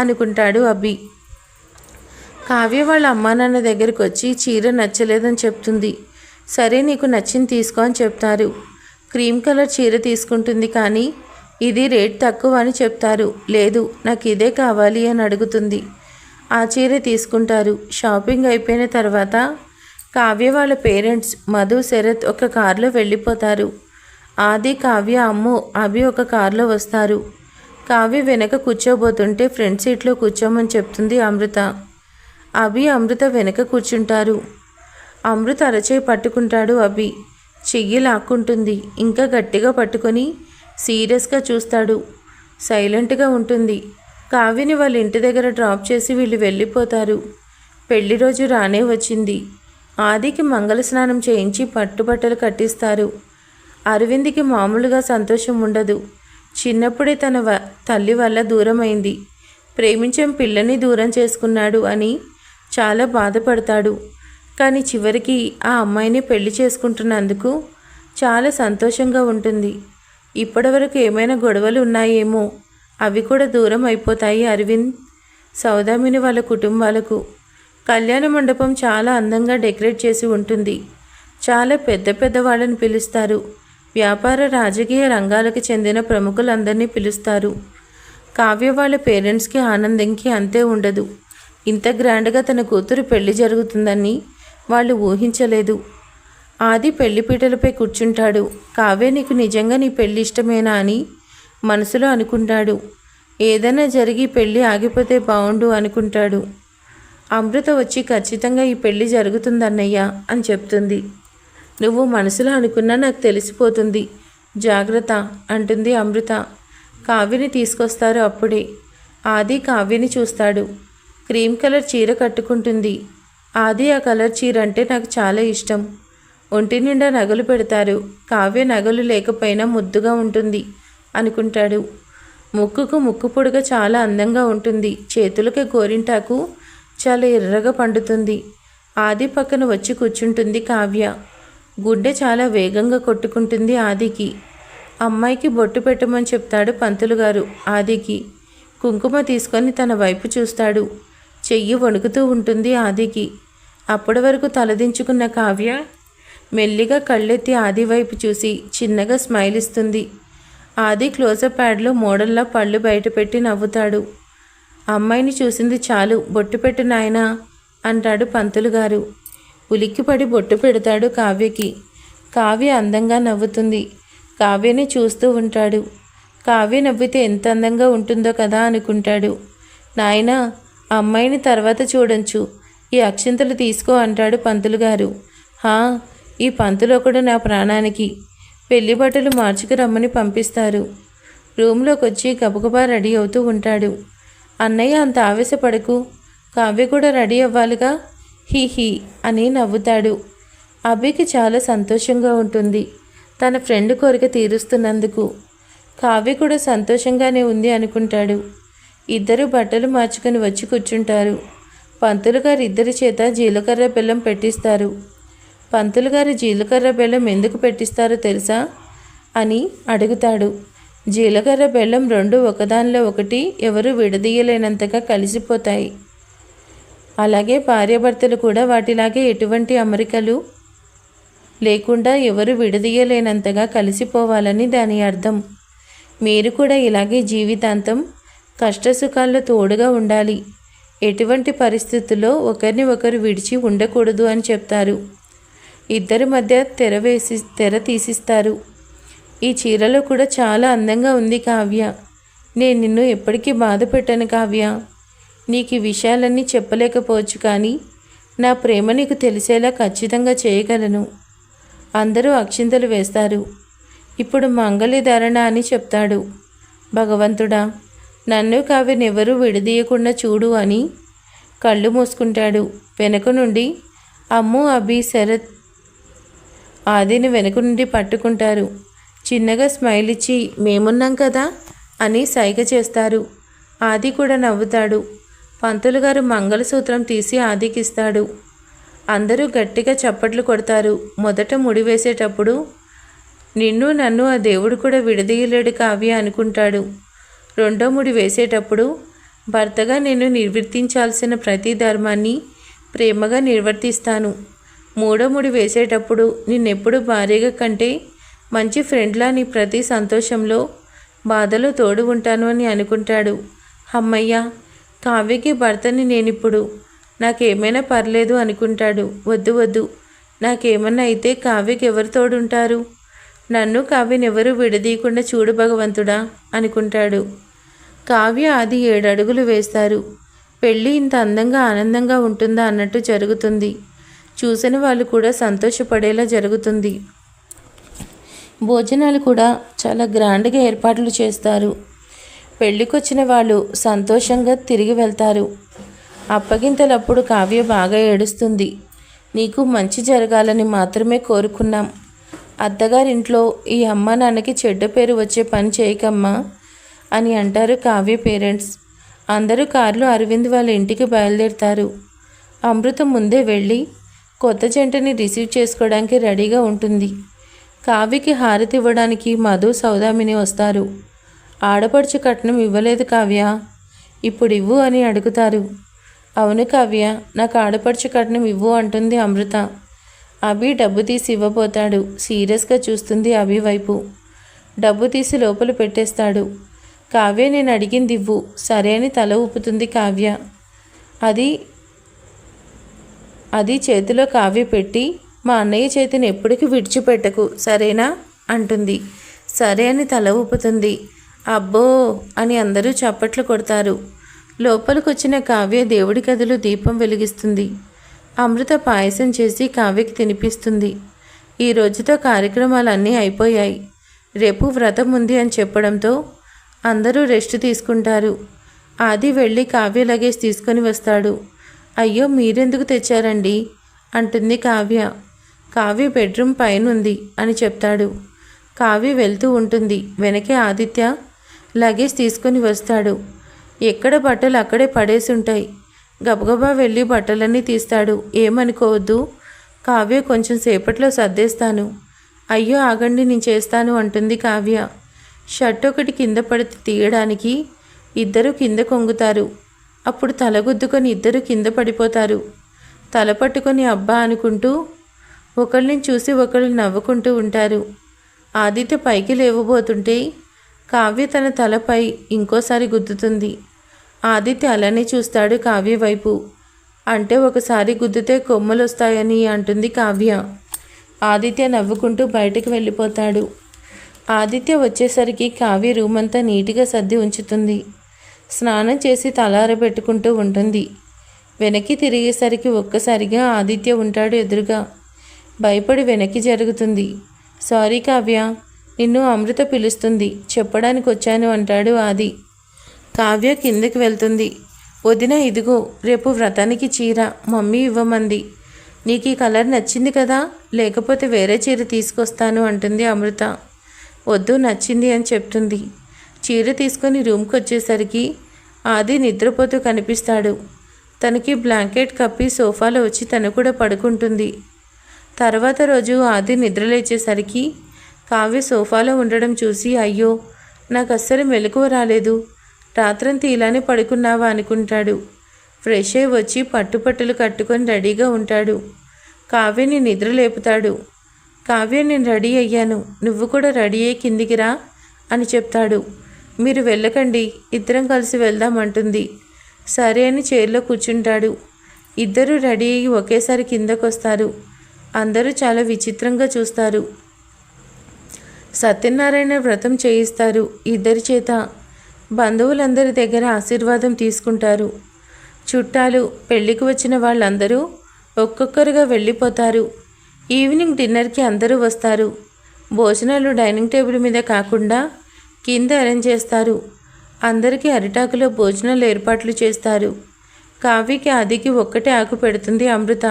అనుకుంటాడు అభి. కావ్య వాళ్ళ అమ్మా నాన్న దగ్గరికి వచ్చి చీర నచ్చలేదని చెప్తుంది. సరే నీకు నచ్చింది తీసుకో అని చెప్తారు. క్రీమ్ కలర్ చీర తీసుకుంటుంది, కానీ ఇది రేట్ తక్కువ అని చెప్తారు. లేదు నాకు ఇదే కావాలి అని అడుగుతుంది. ఆ చీర తీసుకుంటారు. షాపింగ్ అయిపోయిన తర్వాత కావ్య వాళ్ళ పేరెంట్స్ మధు, శరత్ ఒక కారులో వెళ్ళిపోతారు. ఆది, కావ్య, అమ్ము, అభి ఒక కారులో వస్తారు. కావ్య వెనక కూర్చోబోతుంటే ఫ్రంట్ సీట్లో కూర్చోమని చెప్తుంది అమృత. అభి, అమృత వెనక కూర్చుంటారు. అమృత అరచేయి పట్టుకుంటాడు అభి. చెయ్యి లాక్కుంటుంది. ఇంకా గట్టిగా పట్టుకొని సీరియస్గా చూస్తాడు. సైలెంట్గా ఉంటుంది. కావ్యని వాళ్ళ ఇంటి దగ్గర డ్రాప్ చేసి వీళ్ళు వెళ్ళిపోతారు. పెళ్లి రోజు రానే వచ్చింది. ఆదికి మంగళ స్నానం చేయించి పట్టుబట్టలు కట్టిస్తారు. అరవింద్కి మామూలుగా సంతోషం ఉండదు. చిన్నప్పుడే తన తల్లి వల్ల దూరమైంది. ప్రేమించిన పిల్లని దూరం చేసుకున్నాడు అని చాలా బాధపడతాడు. కానీ చివరికి ఆ అమ్మాయిని పెళ్లి చేసుకుంటున్నందుకు చాలా సంతోషంగా ఉంటుంది. ఇప్పటివరకు ఏమైనా గొడవలు ఉన్నాయేమో, అవి కూడా దూరం అయిపోతాయి అరవింద్, సౌదామిని వాళ్ళ కుటుంబాలకు. కళ్యాణ మండపం చాలా అందంగా డెకరేట్ చేసి ఉంటుంది. చాలా పెద్ద పెద్ద వాళ్ళని పిలుస్తారు. వ్యాపార రాజకీయ రంగాలకు చెందిన ప్రముఖులందరినీ పిలుస్తారు. కావ్య వాళ్ళ పేరెంట్స్కి ఆనందంకి అంతే ఉండదు. ఇంత గ్రాండ్గా తన కూతురు పెళ్లి జరుగుతుందని వాళ్ళు ఊహించలేదు. ఆది పెళ్లిపీటలపై కూర్చుంటాడు. కావ్య నీకు నిజంగా నీ పెళ్లి ఇష్టమేనా అని మనసులో అనుకుంటాడు. ఏదైనా జరిగి పెళ్ళి ఆగిపోతే బాగుండు అనుకుంటాడు. అమృత వచ్చి ఖచ్చితంగా ఈ పెళ్ళి జరుగుతుందన్నయ్య అని చెప్తుంది. నువ్వు మనసులో అనుకున్నా నాకు తెలిసిపోతుంది, జాగ్రత్త అంటుంది అమృత. కావ్యని తీసుకొస్తారు. అప్పుడే ఆది కావ్యని చూస్తాడు. క్రీమ్ కలర్ చీర కట్టుకుంటుంది. ఆది ఆ కలర్ చీర అంటే నాకు చాలా ఇష్టం. ఒంటి నిండా నగలు పెడతారు. కావ్య నగలు లేకపోయినా ముద్దుగా ఉంటుంది అనుకుంటాడు. ముక్కుకు ముక్కు పొడుగా చాలా అందంగా ఉంటుంది. చేతులకి గోరింటాకు చాలా ఎర్రగా పండుతుంది. ఆది పక్కన వచ్చి కూర్చుంటుంది కావ్య. గుండె చాలా వేగంగా కొట్టుకుంటుంది ఆదికి. అమ్మాయికి బొట్టు పెట్టమని చెప్తాడు పంతులు గారు ఆదికి. కుంకుమ తీసుకొని తన వైపు చూస్తాడు. చెయ్యి వణుకుతూ ఉంటుంది ఆదికి. అప్పటి వరకు తలదించుకున్న కావ్య మెల్లిగా కళ్ళెత్తి ఆది వైపు చూసి చిన్నగా స్మైల్ ఇస్తుంది. ఆది క్లోజప్ ప్యాడ్లో మోడల్లా పళ్ళు బయటపెట్టి నవ్వుతాడు. అమ్మాయిని చూసింది చాలు, బొట్టు పెట్టు నాయనా అంటాడు పంతులు గారు. ఉలిక్కిపడి బొట్టు పెడతాడు కావ్యకి. కావ్య అందంగా నవ్వుతుంది. కావ్యని చూస్తూ ఉంటాడు. కావ్య నవ్వితే ఎంత అందంగా ఉంటుందో కదా అనుకుంటాడు. నాయనా, అమ్మాయిని తర్వాత చూడొచ్చు, ఈ అక్షింతలు తీసుకో అంటాడు పంతులు గారు. హా, ఈ పంతులు ఒకడు నా ప్రాణానికి. పెళ్లి బట్టలు మార్చుకు రమ్మని పంపిస్తారు. రూమ్లోకి వచ్చి గబగబా రెడీ అవుతూ ఉంటాడు. అన్నయ్య అంత ఆవేశపడకు, కావ్య కూడా రెడీ అవ్వాలిగా, హీ అని నవ్వుతాడు. అభికి చాలా సంతోషంగా ఉంటుంది తన ఫ్రెండ్ కోరిక తీరుస్తున్నందుకు. కావ్య కూడా సంతోషంగానే ఉంది అనుకుంటాడు. ఇద్దరు బట్టలు మార్చుకొని వచ్చి కూర్చుంటారు. పంతులు గారు ఇద్దరి చేత జీలకర్ర బెల్లం పెట్టిస్తారు. పంతులు గారు జీలకర్ర బెల్లం ఎందుకు పెట్టిస్తారో తెలుసా అని అడుగుతాడు. జీలకర్ర బెల్లం రెండు ఒకదానిలో ఒకటి ఎవరు విడదీయలేనంతగా కలిసిపోతాయి. అలాగే భార్యాభర్తలు కూడా వాటిలాగే ఎటువంటి అమరికలు లేకుండా ఎవరు విడదీయలేనంతగా కలిసిపోవాలని దాని అర్థం. మీరు కూడా ఇలాగే జీవితాంతం కష్టసుఖాల్లో తోడుగా ఉండాలి. ఎటువంటి పరిస్థితుల్లో ఒకరిని ఒకరు విడిచి ఉండకూడదు అని చెప్తారు. ఇద్దరి మధ్య తెర తీసిస్తారు. ఈ చీరలో కూడా చాలా అందంగా ఉంది కావ్య. నేను నిన్ను ఎప్పటికీ బాధ పెట్టను కావ్య. నీకు ఈ విషయాలన్నీ చెప్పలేకపోవచ్చు, కానీ నా ప్రేమ నీకు తెలిసేలా ఖచ్చితంగా చేయగలను. అందరూ అక్షింతలు వేస్తారు. ఇప్పుడు మంగళధారణ అని చెప్తాడు. భగవంతుడా, నన్ను కావ్యనెవరూ విడదీయకుండా చూడు అని కళ్ళు మూసుకుంటాడు. వెనుక నుండి అమ్ము, అభి, శరత్ ఆదిని వెనుక నుండి పట్టుకుంటారు. చిన్నగా స్మైల్ ఇచ్చి మేమున్నాం కదా అని సైగ చేస్తారు. ఆది కూడా నవ్వుతాడు. పంతులు గారు మంగళసూత్రం తీసి ఆదికిస్తాడు. అందరూ గట్టిగా చప్పట్లు కొడతారు. మొదట ముడి వేసేటప్పుడు నిన్ను నన్ను ఆ దేవుడు కూడా విడదీయలేడు కావ్య అనుకుంటాడు. రెండో ముడి వేసేటప్పుడు భర్తగా నేను నిర్వర్తించాల్సిన ప్రతి ధర్మాన్ని ప్రేమగా నిర్వర్తిస్తాను. మూడో ముడి వేసేటప్పుడు నిన్నెప్పుడు భార్యగా కంటే మంచి ఫ్రెండ్లా నీ ప్రతి సంతోషంలో బాధలో తోడు ఉంటాను అని అనుకుంటాడు. అమ్మయ్య, కావ్యకి భర్తని నేనిప్పుడు, నాకేమైనా పర్లేదు అనుకుంటాడు. వద్దు, నాకేమన్నా అయితే కావ్యకి ఎవరు తోడుంటారు? నన్ను కావ్యనెవరూ విడదీయకుండా చూడు భగవంతుడా అనుకుంటాడు. కావ్య ఆది 7 అడుగులు వేస్తారు. పెళ్ళి ఇంత అందంగా ఆనందంగా ఉంటుందా అన్నట్టు జరుగుతుంది. చూసిన వాళ్ళు కూడా సంతోషపడేలా జరుగుతుంది. భోజనాలు కూడా చాలా గ్రాండ్గా ఏర్పాట్లు చేస్తారు. పెళ్ళికొచ్చిన వాళ్ళు సంతోషంగా తిరిగి వెళ్తారు. అప్పగింతలప్పుడు కావ్య బాగా ఏడుస్తుంది. నీకు మంచి జరగాలని మాత్రమే కోరుకున్నాం. అత్తగారింట్లో ఈ అమ్మ నాన్నకి చెడ్డ పేరు వచ్చే పని చేయకమ్మా అని అంటారు కావ్య పేరెంట్స్. అందరూ కారులో అరవింద్ వాళ్ళ ఇంటికి బయలుదేరుతారు. అమృత ముందే వెళ్ళి కొత్త జంటని రిసీవ్ చేసుకోవడానికి రెడీగా ఉంటుంది. కావ్యకి హారతి ఇవ్వడానికి మధు, సౌదామిని వస్తారు. ఆడపడుచు కట్నం ఇవ్వలేదు కావ్య, ఇప్పుడు ఇవ్వు అని అడుగుతారు. అవును కావ్య, నాకు ఆడపడుచు కట్నం ఇవ్వు అంటుంది అమృత. అభి డబ్బు తీసి ఇవ్వబోతాడు. సీరియస్గా చూస్తుంది అభి వైపు. డబ్బు తీసి లోపల పెట్టేస్తాడు. కావ్య, నేను అడిగింది ఇవ్వు, సరే అని తల ఊపుతుంది కావ్య. అది చేతిలో కావ్య పెట్టి, మా అన్నయ్య చేతిని ఎప్పటికీ విడిచిపెట్టకు సరేనా అంటుంది. సరే అని తల ఊపుతుంది. అబ్బో అని అందరూ చప్పట్లు కొడతారు. లోపలికి వచ్చిన కావ్య దేవుడి గదిలో దీపం వెలిగిస్తుంది. అమృత పాయసం చేసి కావ్యకి తినిపిస్తుంది. ఈ రోజుతో కార్యక్రమాలన్నీ అయిపోయాయి. రేపు వ్రతం ఉంది అని చెప్పడంతో అందరూ రెస్ట్ తీసుకుంటారు. ఆది వెళ్ళి కావ్య లగేజ్ తీసుకొని వస్తాడు. అయ్యో మీరెందుకు తెచ్చారండి అంటుంది కావ్య. కావ్య బెడ్రూమ్ పైనుంది అని చెప్తాడు. కావ్య వెళ్తూ ఉంటుంది. వెనకే ఆదిత్య లగేజ్ తీసుకొని వస్తాడు. ఎక్కడ బట్టలు అక్కడే పడేసి ఉంటాయి. గబగబా వెళ్ళి బట్టలన్నీ తీస్తాడు. ఏమనుకోవద్దు, కావ్య కొంచెం సేపట్లో సర్దేస్తాను. అయ్యో ఆగండి, నేను చేస్తాను అంటుంది కావ్య. షర్ట్ ఒకటి కింద పడితే తీయడానికి ఇద్దరు కింద కొంగుతారు. అప్పుడు తలగుద్దుకొని ఇద్దరు కింద పడిపోతారు. తల పట్టుకొని అబ్బా అనుకుంటూ ఒకళ్ళని చూసి ఒకళ్ళు నవ్వుకుంటూ ఉంటారు. ఆదిత్య పైకి లేవబోతుంటే కావ్య తన తలపై ఇంకోసారి గుద్దుతుంది. ఆదిత్య అలానే చూస్తాడు కావ్య వైపు. అంటే ఒకసారి గుద్దితే కొమ్మలు వస్తాయని అంటుంది కావ్య. ఆదిత్య నవ్వుకుంటూ బయటకు వెళ్ళిపోతాడు. ఆదిత్య వచ్చేసరికి కావ్య రూమ్ అంతా నీట్గా సర్ది ఉంచుతుంది. స్నానం చేసి తలారబెట్టుకుంటూ ఉంటుంది. వెనక్కి తిరిగేసరికి ఒక్కసారిగా ఆదిత్య ఉంటాడు ఎదురుగా. భయపడి వెనక్కి జరుగుతుంది. సారీ కావ్య, నిన్ను అమృత పిలుస్తుంది, చెప్పడానికి వచ్చాను అంటాడు ఆది. కావ్య కిందకి వెళ్తుంది. వదిన ఇదిగో రేపు వ్రతానికి చీర మమ్మీ ఇవ్వమంది. నీకు ఈ కలర్ నచ్చింది కదా, లేకపోతే వేరే చీర తీసుకొస్తాను అంటుంది అమృత. వద్దు, నచ్చింది అని చెప్తుంది. చీర తీసుకొని రూమ్కి వచ్చేసరికి ఆది నిద్రపోతూ కనిపిస్తాడు. తనకి బ్లాంకెట్ కప్పి సోఫాలో వచ్చి తను కూడా పడుకుంటుంది. తర్వాత రోజు ఆది నిద్రలేచేసరికి కావ్య సోఫాలో ఉండడం చూసి అయ్యో నాకు అస్సలు మెలకువ రాలేదు, రాత్రంతా ఇలానే పడుకున్నావా అనుకుంటాడు. ఫ్రెష్ అయి వచ్చి పట్టుపట్టులు కట్టుకొని రెడీగా ఉంటాడు. కావ్యని నిద్ర లేపుతాడు. కావ్య, నేను రెడీ అయ్యాను, నువ్వు కూడా రెడీ అయ్యి కిందికి రా అని చెప్తాడు. మీరు వెళ్ళకండి, ఇద్దరం కలిసి వెళ్దామంటుంది. సరే అని చైర్లో కూర్చుంటాడు. ఇద్దరు రెడీ అయ్యి ఒకేసారి కిందకొస్తారు. అందరూ చాలా విచిత్రంగా చూస్తారు. సత్యనారాయణ వ్రతం చేయిస్తారు ఇద్దరి చేత. బంధువులందరి దగ్గర ఆశీర్వాదం తీసుకుంటారు. చుట్టాలు, పెళ్లికి వచ్చిన వాళ్ళందరూ ఒక్కొక్కరుగా వెళ్ళిపోతారు. ఈవినింగ్ డిన్నర్కి అందరూ వస్తారు. భోజనాలు డైనింగ్ టేబుల్ మీద కాకుండా కింద అరేంజ్ చేస్తారు. అందరికీ అరిటాకులో భోజనాలు ఏర్పాట్లు చేస్తారు. కావ్యకి ఆదికి ఒక్కటే ఆకు పెడుతుంది అమృత.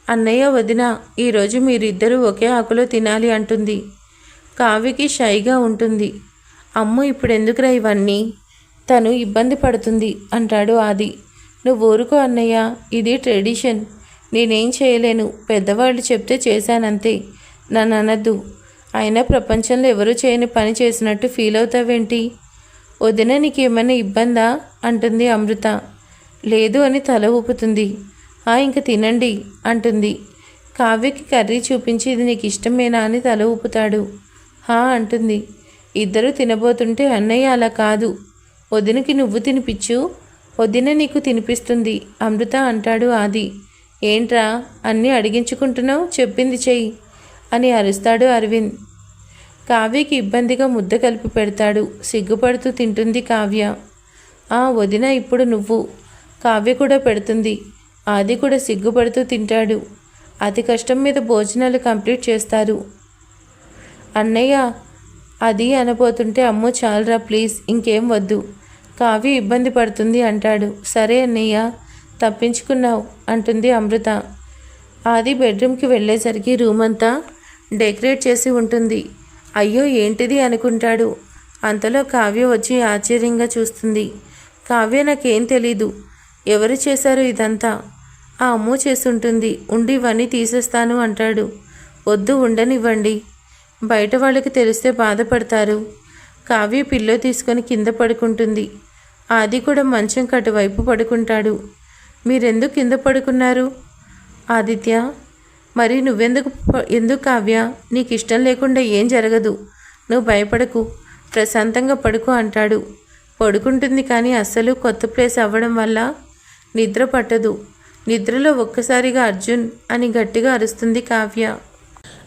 అన్నయ్య, వదిన, ఈరోజు మీరిద్దరూ ఒకే ఆకులో తినాలి అంటుంది. కావ్యకి షైగా ఉంటుంది. అమ్మో ఇప్పుడెందుకురా ఇవన్నీ, తను ఇబ్బంది పడుతుంది అంటాడు ఆది. నువ్వు ఊరుకో అన్నయ్య, ఇది ట్రెడిషన్, నేనేం చేయలేను, పెద్దవాళ్ళు చెప్తే చేశానంతే, నన్ను అనద్దు. అయినా ప్రపంచంలో ఎవరూ చేయని పని చేసినట్టు ఫీల్ అవుతావేంటి? వదిన నీకేమైనా ఇబ్బందా అంటుంది అమృత. లేదు అని తల ఊపుతుంది. ఇంక తినండి అంటుంది. కావ్యకి కర్రీ చూపించి ఇది నీకు ఇష్టమేనా అని తల ఊపుతాడు. అంటుంది. ఇద్దరు తినబోతుంటే అన్నయ్య అలా కాదు, వదినకి నువ్వు తినిపించు, వదిన నీకు తినిపిస్తుంది అమృత అంటాడు ఆది. ఏంట్రా అన్నీ అడిగించుకుంటున్నావు, చెప్పింది చెయ్యి అని అరుస్తాడు అరవింద్. కావ్యకి ఇబ్బందిగా ముద్ద కలిపి పెడతాడు. సిగ్గుపడుతూ తింటుంది కావ్య. వదిన ఇప్పుడు నువ్వు. కావ్య కూడా పెడుతుంది. ఆది కూడా సిగ్గుపడుతూ తింటాడు. అతి కష్టం మీద భోజనాలు కంప్లీట్ చేస్తారు. అన్నయ్య అది అనబోతుంటే అమ్మో చాలరా ప్లీజ్, ఇంకేం వద్దు, కావ్య ఇబ్బంది పడుతుంది అంటాడు. సరే అన్నయ్య, తప్పించుకున్నావు అంటుంది అమృత. ఆది బెడ్రూమ్కి వెళ్ళేసరికి రూమ్ అంతా డెకరేట్ చేసి ఉంటుంది. అయ్యో ఏంటిది అనుకుంటాడు. అంతలో కావ్య వచ్చి ఆశ్చర్యంగా చూస్తుంది. కావ్య, నాకేం తెలీదు, ఎవరు చేశారు ఇదంతా? అమ్ము చేసుంటుంది, ఉండి ఇవన్నీ తీసేస్తాను అంటాడు. వద్దు, ఉండనివ్వండి, బయట వాళ్ళకి తెలిస్తే బాధపడతారు. కావ్య పిల్లో తీసుకొని కింద పడుకుంటుంది. ఆది కూడా మంచం కటువైపు పడుకుంటాడు. మీరెందుకు కింద పడుకున్నారు? ఆదిత్య, మరి ఎందుకు కావ్య, నీకు ఇష్టం లేకుండా ఏం జరగదు, నువ్వు భయపడకు, ప్రశాంతంగా పడుకో అంటాడు. పడుకుంటుంది కానీ అస్సలు కొత్త ప్లేస్ అవ్వడం వల్ల నిద్ర పట్టదు. నిద్రలో ఒక్కసారిగా అర్జున్ అని గట్టిగా అరుస్తుంది కావ్య.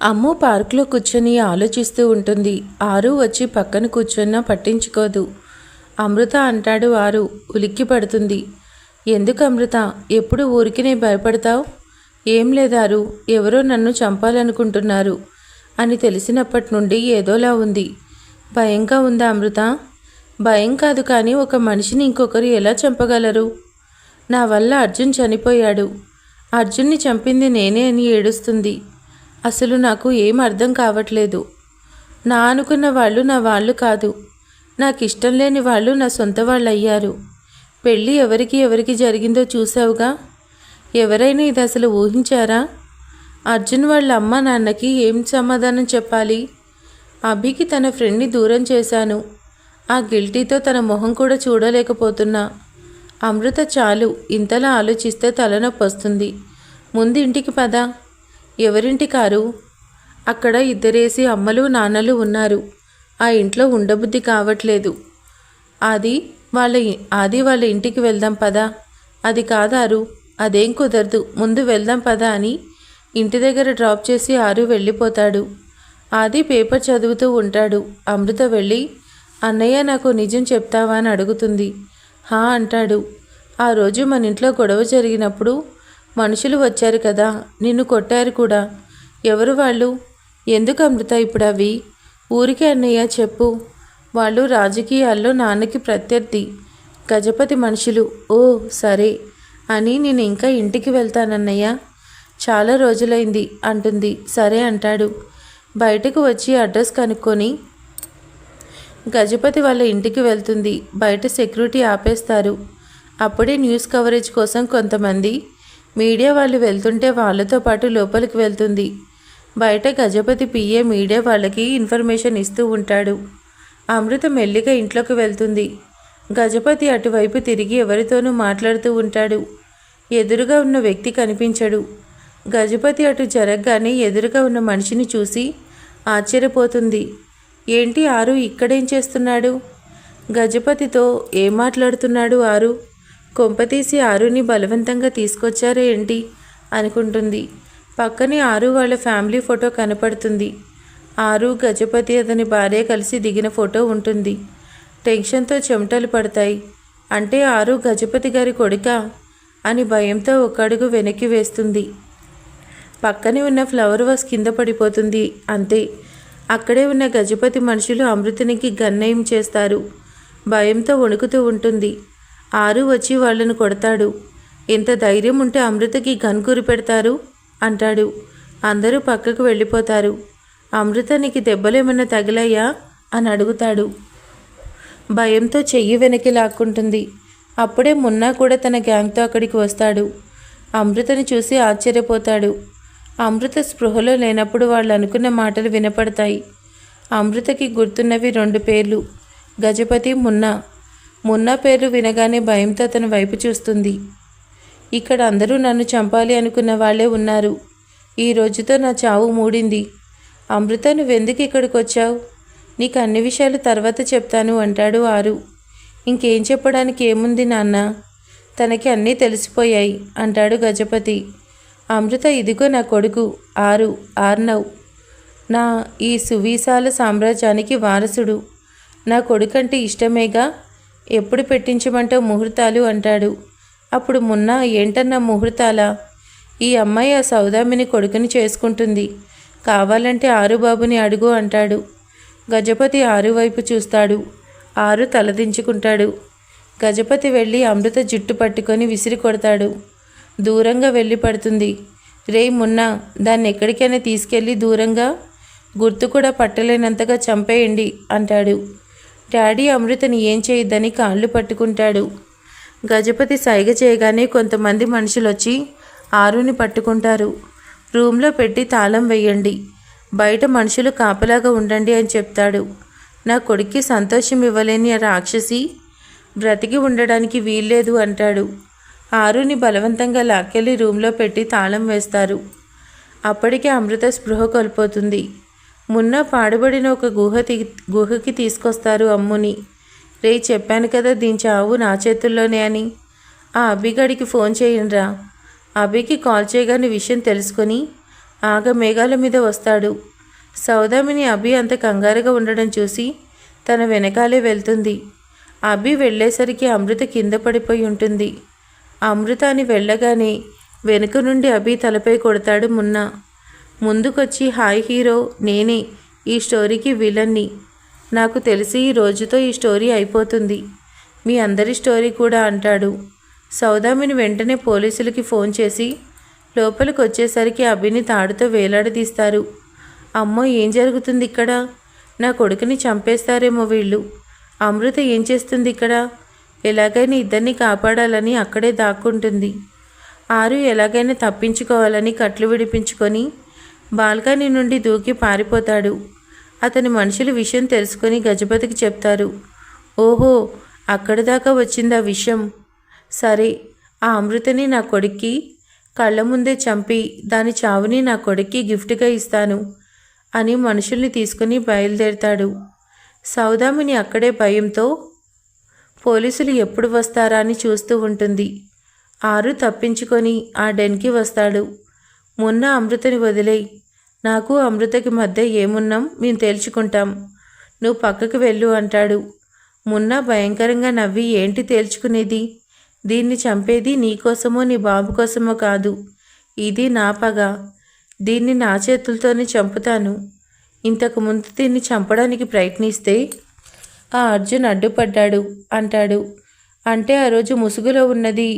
అమ్ము పార్కులో కూర్చొని ఆలోచిస్తూ ఉంటుంది. ఆరు వచ్చి పక్కన కూర్చొన్నా పట్టించుకోదు. అమృత అంటాడు. ఆరు ఉలిక్కి పడుతుంది. ఎందుకు అమృత, ఎప్పుడు ఊరికినే భయపడతావు? ఏం లేదారు, ఎవరో నన్ను చంపాలనుకుంటున్నారు అని తెలిసినప్పటి నుండి ఏదోలా ఉంది. భయంగా ఉందా అమృత? భయం కాదు కానీ ఒక మనిషిని ఇంకొకరు ఎలా చంపగలరు? నా వల్ల అర్జున్ చనిపోయాడు. అర్జున్ని చంపింది నేనే అని ఏడుస్తుంది. అసలు నాకు ఏం అర్థం కావట్లేదు. నా అనుకున్న వాళ్ళు నా వాళ్ళు కాదు. నాకు ఇష్టం లేని వాళ్ళు నా సొంత వాళ్ళు అయ్యారు. పెళ్ళి ఎవరికి జరిగిందో చూసావుగా. ఎవరైనా ఇది అసలు ఊహించారా? అర్జున్ వాళ్ళ అమ్మ నాన్నకి ఏం సమాధానం చెప్పాలి? అభికి తన ఫ్రెండ్ని దూరం చేశాను. ఆ గిల్టీతో తన మొహం కూడా చూడలేకపోతున్నా. అమృత చాలు, ఇంతలా ఆలోచిస్తే తలనొప్పి వస్తుంది. ముందు ఇంటికి పద. ఎవరింటి కారు? అక్కడ ఇద్దరేసి అమ్మలు నాన్నలు ఉన్నారు. ఆ ఇంట్లో ఉండబుద్ధి కావట్లేదు. ఆది వాళ్ళ ఇంటికి వెళ్దాం పద. అది కాదారు, అదేం కుదరదు, ముందు వెళ్దాం పద అని ఇంటి దగ్గర డ్రాప్ చేసి ఆరు వెళ్ళిపోతాడు. ఆది పేపర్ చదువుతూ ఉంటాడు. అమృత వెళ్ళి, అన్నయ్య నాకు నిజం చెప్తావా అని అడుగుతుంది. హా అంటాడు. ఆ రోజు మన ఇంట్లో గొడవ జరిగినప్పుడు మనుషులు వచ్చారు కదా, నిన్ను కొట్టారు కూడా. ఎవరు వాళ్ళు? ఎందుకు అమృత ఇప్పుడు అవి? ఊరికే అన్నయ్య చెప్పు. వాళ్ళు రాజకీయాల్లో నాన్నకి ప్రత్యర్థి, గజపతి మనుషులు. ఓ సరే అని నేను ఇంకా ఇంటికి వెళ్తానన్నయ్య, చాలా రోజులైంది అంటుంది. సరే అంటాడు. బయటకు వచ్చి అడ్రస్ కనుక్కొని గజపతి వాళ్ళ ఇంటికి వెళ్తుంది. బయట సెక్యూరిటీ ఆపేస్తారు. అప్పుడే న్యూస్ కవరేజ్ కోసం కొంతమంది మీడియా వాళ్ళు వెళ్తుంటే వాళ్ళతో పాటు లోపలికి వెళ్తుంది. బయట గజపతి పిఏ మీడియా వాళ్ళకి ఇన్ఫర్మేషన్ ఇస్తూ ఉంటాడు. అమృత మెల్లిగా ఇంట్లోకి వెళ్తుంది. గజపతి అటువైపు తిరిగి ఎవరితోనూ మాట్లాడుతూ ఉంటాడు. ఎదురుగా ఉన్న వ్యక్తి కనిపించడు. గజపతి అటు జరగగానే ఎదురుగా ఉన్న మనిషిని చూసి ఆశ్చర్యపోతుంది. ఏంటి ఆరు ఇక్కడేం చేస్తున్నాడు? గజపతితో ఏం మాట్లాడుతున్నాడు ఆరు? కొంపతీసి ఆరుని బలవంతంగా తీసుకొచ్చారే ఏంటి అనుకుంటుంది. పక్కనే ఆరు వాళ్ళ ఫ్యామిలీ ఫోటో కనపడుతుంది. ఆరు, గజపతి, అతని భార్య కలిసి దిగిన ఫోటో ఉంటుంది. టెన్షన్తో చెమటలు పడతాయి. అంటే ఆరు గజపతి గారి కొడుకా అని భయంతో ఒక అడుగు వెనక్కి వేస్తుంది. పక్కనే ఉన్న ఫ్లవర్ వాస్ కింద పడిపోతుంది. అంతే. అక్కడే ఉన్న గజపతి మనుషులు అమృతనికి గన్నయం చేస్తారు. భయంతో వణుకుతూ ఉంటుంది. ఆరు వచ్చి వాళ్ళను కొడతాడు. ఎంత ధైర్యం ఉంటే అమృతకి గన్ గురి పెడతారు అంటాడు. అందరూ పక్కకు వెళ్ళిపోతారు. అమృత నీకు దెబ్బలేమన్నా తగిలాయా అని అడుగుతాడు. భయంతో చెయ్యి వెనక్కి లాక్కుంటుంది. అప్పుడే మున్నా కూడా తన గ్యాంగ్తో అక్కడికి వస్తాడు. అమృతని చూసి ఆశ్చర్యపోతాడు. అమృత స్పృహలో లేనప్పుడు వాళ్ళు అనుకున్న మాటలు వినపడతాయి. అమృతకి గుర్తున్నవి 2 పేర్లు, గజపతి, మున్నా. మున్నా పేరు వినగానే భయంతో తన వైపు చూస్తుంది. ఇక్కడ అందరూ నన్ను చంపాలి అనుకున్న వాళ్ళే ఉన్నారు. ఈ రోజుతో నా చావు మూడింది. అమృత, నువ్వెందుకు ఇక్కడికి వచ్చావు? నీకు అన్ని విషయాలు తర్వాత చెప్తాను అంటాడు ఆరు. ఇంకేం చెప్పడానికి ఏముంది నాన్న, తనకి అన్నీ తెలిసిపోయాయి అంటాడు గజపతి. అమృత, ఇదిగో నా కొడుకు ఆర్నవ్, నా ఈ సువిశాల సామ్రాజ్యానికి వారసుడు. నా కొడుకంటే ఇష్టమేగా, ఎప్పుడు పెట్టించమంటావు ముహూర్తాలు అంటాడు. అప్పుడు మున్నా, ఏంటన్నా ముహూర్తాలా? ఈ అమ్మాయి ఆ సౌదామిని కొడుకుని చేసుకుంటుంది, కావాలంటే ఆరుబాబుని అడుగు అంటాడు. గజపతి ఆరు వైపు చూస్తాడు. ఆరు తలదించుకుంటాడు. గజపతి వెళ్ళి అమృత జుట్టు పట్టుకొని విసిరి కొడతాడు. దూరంగా వెళ్ళి పడుతుంది. రేయ్ మున్నా, దాన్ని ఎక్కడికైనా తీసుకెళ్ళి దూరంగా గుర్తు కూడా పట్టలేనంతగా చంపేయండి అంటాడు. డాడీ అమృతని ఏం చేయొద్దని కాళ్ళు పట్టుకుంటాడు. గజపతి సైగ చేయగానే కొంతమంది మనుషులు వచ్చి ఆరుని పట్టుకుంటారు. రూమ్లో పెట్టి తాళం వేయండి, బయట మనుషులు కాపలాగా ఉండండి అని చెప్తాడు. నా కొడుక్కి సంతోషం ఇవ్వలేని ఆ రాక్షసి బ్రతికి ఉండడానికి వీల్లేదు అంటాడు. ఆరుని బలవంతంగా లాక్కెళ్ళి రూమ్లో పెట్టి తాళం వేస్తారు. అప్పటికే అమృత స్పృహ కోల్పోతుంది. మున్న పాడుబడిన ఒక గుహకి తీసుకొస్తారు అమ్ముని. రే, చెప్పాను కదా దీని చావు నా చేతుల్లోనే అని. ఆ అభిగడికి ఫోన్ చేయండిరా. అభికి కాల్ చేయగానే విషయం తెలుసుకొని ఆగ మేఘాల మీద వస్తాడు. సౌదామిని అభి అంత కంగారుగా ఉండడం చూసి తన వెనకాలే వెళ్తుంది. అభి వెళ్ళేసరికి అమృత కింద పడిపోయి ఉంటుంది. అమృత అని వెళ్ళగానే వెనుక నుండి అభి తలపై కొడతాడు మున్నా. ముందుకొచ్చి, హాయ్ హీరో, నేనే ఈ స్టోరీకి విలన్ని, నాకు తెలిసి ఈ రోజుతో ఈ స్టోరీ అయిపోతుంది, మీ అందరి స్టోరీ కూడా అంటాడు. సౌదామిని వెంటనే పోలీసులకి ఫోన్ చేసి లోపలికి వచ్చేసరికి అభిని తాడుతో వేలాడదీస్తారు. అమ్మో, ఏం జరుగుతుంది ఇక్కడ? నా కొడుకుని చంపేస్తారేమో వీళ్ళు. అమృత ఏం చేస్తుంది ఇక్కడ? ఎలాగైనా ఇద్దరిని కాపాడాలని అక్కడే దాక్కుంటుంది. ఆరు ఎలాగైనా తప్పించుకోవాలని కట్లు విడిపించుకొని బాల్కనీ నుండి దూకి పారిపోతాడు. అతని మనుషులు విషయం తెలుసుకొని గజపతికి చెప్తారు. ఓహో, అక్కడి దాకా వచ్చిందా విషయం? సరే, ఆ అమృతని నా కొడుక్కి కళ్ళ ముందే చంపి దాని చావుని నా కొడుక్కి గిఫ్ట్గా ఇస్తాను అని మనుషుల్ని తీసుకుని బయలుదేరతాడు. సౌదామిని అక్కడే భయంతో పోలీసులు ఎప్పుడు వస్తారా అని చూస్తూ ఉంటుంది. ఆరు తప్పించుకొని ఆ డెన్కి వస్తాడు. మొన్న అమృతని వదిలేయి, నాకు అమృతకి మధ్య ఏమున్నాం మేము తేల్చుకుంటాం, నువ్వు పక్కకి వెళ్ళు అంటాడు. మున్న భయంకరంగా నవ్వి, ఏంటి తేల్చుకునేది? దీన్ని చంపేది నీకోసమో నీ బాబు కోసమో కాదు, ఇది నా పగ. దీన్ని నా చేతులతోనే చంపుతాను. ఇంతకుముందు దీన్ని చంపడానికి ప్రయత్నిస్తే ఆ అర్జున్ అడ్డుపడ్డాడు అంటాడు. అంటే ఆ రోజు ముసుగులో ఉన్నది?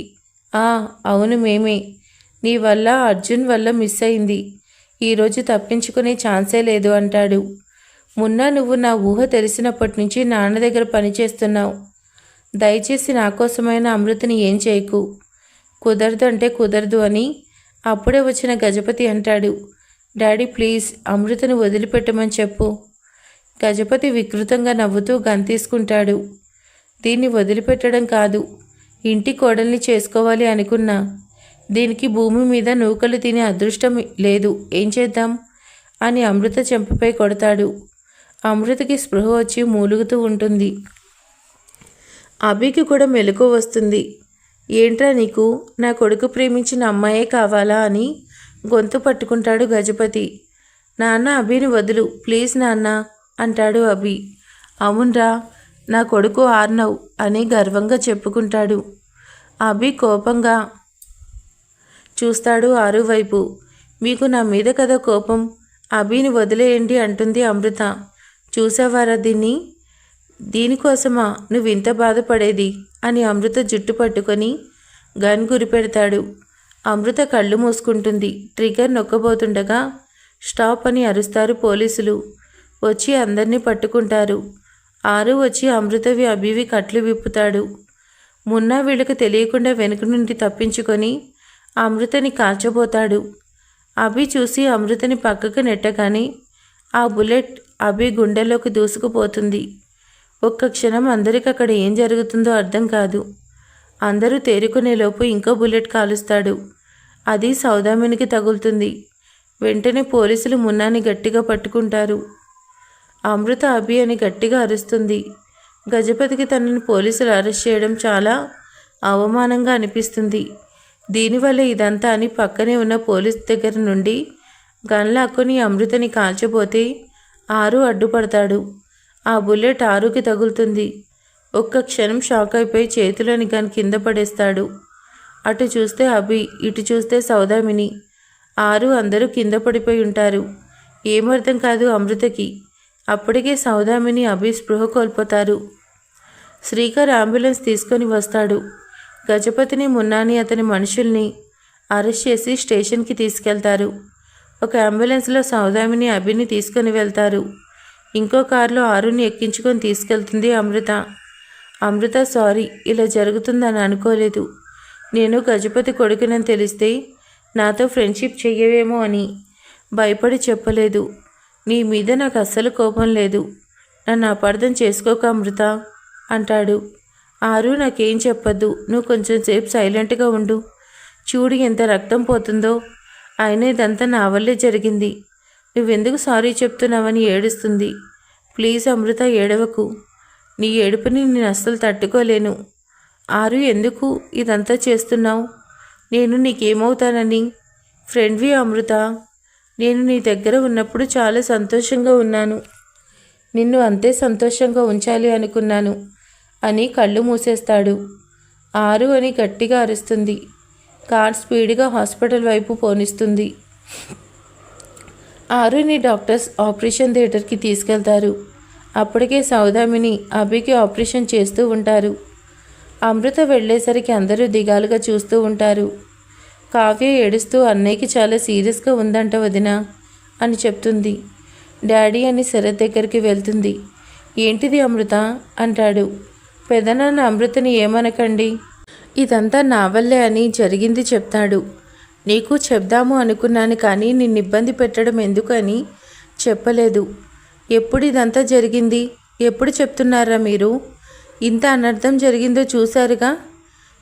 అవును, మేమే. నీ వల్ల అర్జున్ వల్ల మిస్ అయింది. ఈరోజు తప్పించుకునే ఛాన్సే లేదు అంటాడు. మున్నా, నువ్వు నా ఊహ తెలిసినప్పటి నుంచి నాన్న దగ్గర పనిచేస్తున్నావు. దయచేసి నా కోసమైనా అమృతని ఏం చేయకు. కుదరదు అంటే కుదరదు అని అప్పుడే వచ్చిన గజపతి అంటాడు. డాడీ ప్లీజ్, అమృతను వదిలిపెట్టమని చెప్పు. గజపతి వికృతంగా నవ్వుతూ గంతీసుకుంటాడు. దీన్ని వదిలిపెట్టడం కాదు, ఇంటి కోడల్ని చేసుకోవాలి అనుకున్నా. దీనికి భూమి మీద నూకలు తినే అదృష్టం లేదు, ఏం చేద్దాం అని అమృత చెంపపై కొడతాడు. అమృతకి స్పృహ వచ్చి మూలుగుతూ ఉంటుంది. అభికి కూడా మెలకువ వస్తుంది. ఏంట్రా నీకు, నా కొడుకు ప్రేమించిన అమ్మాయే కావాలా అని గొంతు పట్టుకుంటాడు గజపతి. నాన్న, అభిని వదులు ప్లీజ్ నాన్న అంటాడు అభి. అవునరా, నా కొడుకు ఆర్నవ్ అని గర్వంగా చెప్పుకుంటాడు. అభి కోపంగా చూస్తాడు ఆరు వైపు. మీకు నా మీద కదా కోపం, అభిని వదిలేయండి అంటుంది అమృత. చూసావారా దీనికోసమా నువ్వింత బాధపడేది అని అమృత జుట్టు పట్టుకొని గన్ గురిపెడతాడు. అమృత కళ్ళు మూసుకుంటుంది. ట్రిగర్ నొక్కబోతుండగా స్టాప్ అని అరుస్తారు పోలీసులు. వచ్చి అందరినీ పట్టుకుంటారు. ఆరు వచ్చి అమృతవి అభివి కట్లు విప్పుతాడు. మున్నా వీళ్ళకి తెలియకుండా వెనుక నుండి తప్పించుకొని అమృతని కాల్చబోతాడు. అభి చూసి అమృతని పక్కకు నెట్టగానే ఆ బుల్లెట్ అభి గుండెల్లోకి దూసుకుపోతుంది. ఒక్క క్షణం అందరికి అక్కడ ఏం జరుగుతుందో అర్థం కాదు. అందరూ తేరుకునేలోపు ఇంకో బుల్లెట్ కాలుస్తాడు. అది సౌదామినికి తగులుతుంది. వెంటనే పోలీసులు మున్నాని గట్టిగా పట్టుకుంటారు. అమృత అభి అని గట్టిగా అరుస్తుంది. గజపతికి తనని పోలీసులు అరెస్ట్ చేయడం చాలా అవమానంగా అనిపిస్తుంది. దీనివల్ల ఇదంతా అని పక్కనే ఉన్న పోలీస్ దగ్గర నుండి గన్ లాక్కొని అమృతని కాల్చబోతే ఆరు అడ్డుపడతాడు. ఆ బుల్లెట్ ఆరుకి తగులుతుంది. ఒక్క క్షణం షాక్ అయిపోయి చేతిలోని గన్ కింద పడేస్తాడు. అటు చూస్తే అభి, ఇటు చూస్తే సౌదామిని. ఆరు అందరూ కింద పడిపోయి ఉంటారు. ఏమర్థం కాదు అమృతకి. అప్పటికే సౌదామిని అభి స్పృహ కోల్పోతారు. శ్రీకర్ అంబులెన్స్ తీసుకొని వస్తాడు. గజపతిని, మున్నాని, అతని మనుషుల్ని అరెస్ట్ చేసి స్టేషన్కి తీసుకెళ్తారు. ఒక అంబులెన్స్లో సౌదామిని అభిని తీసుకొని వెళ్తారు. ఇంకో కారులో ఆరుని ఎక్కించుకొని తీసుకెళ్తుంది అమృత. అమృత, సారీ, ఇలా జరుగుతుందని అనుకోలేదు. నేను గజపతి కొడుకునని తెలిస్తే నాతో ఫ్రెండ్షిప్ చెయ్యవేమో అని భయపడి చెప్పలేదు. నీ మీద నాకు అస్సలు కోపం లేదు, నన్ను అపార్థం చేసుకోక అమృత అంటాడు. ఆరు, నాకేం చెప్పొద్దు, నువ్వు కొంచెం సేపు సైలెంట్గా ఉండు. చూడు ఎంత రక్తం పోతుందో. అయినా ఇదంతా నా వల్లే జరిగింది, నువ్వెందుకు సారీ చెప్తున్నావని ఏడుస్తుంది. ప్లీజ్ అమృత, ఏడవకు. నీ ఏడుపుని నేను అస్సలు తట్టుకోలేను. ఆరు, ఎందుకు ఇదంతా చేస్తున్నావు? నేను నీకేమవుతానని? ఫ్రెండ్వి అమృత. నేను నీ దగ్గర ఉన్నప్పుడు చాలా సంతోషంగా ఉన్నాను, నిన్ను అంతే సంతోషంగా ఉంచాలి అనుకున్నాను అని కళ్ళు మూసేస్తాడు. ఆరు అని గట్టిగా అరుస్తుంది. కార్ స్పీడ్గా హాస్పిటల్ వైపు పోనిస్తుంది. ఆరుని డాక్టర్స్ ఆపరేషన్ థియేటర్కి తీసుకెళ్తారు. అప్పటికే సౌదామిని అభికి ఆపరేషన్ చేస్తూ ఉంటారు. అమృత వెళ్ళేసరికి అందరూ దిగాలుగా చూస్తూ ఉంటారు. కావ్య ఏడుస్తూ అన్నయ్యకి చాలా సీరియస్గా ఉందంట వదిన అని చెప్తుంది. డాడీ అని శరత్ దగ్గరికి వెళ్తుంది. ఏంటిది అమృత అంటాడు. పెదనాన్న అమృతని ఏమనకండి, ఇదంతా నా వల్లే అని జరిగింది చెప్తాడు. నీకు చెప్దాము అనుకున్నాను కానీ నిన్ను ఇబ్బంది పెట్టడం ఎందుకని చెప్పలేదు. ఎప్పుడు ఇదంతా జరిగింది, ఎప్పుడు చెప్తున్నారా మీరు? ఇంత అనర్థం జరిగిందో చూశారుగా.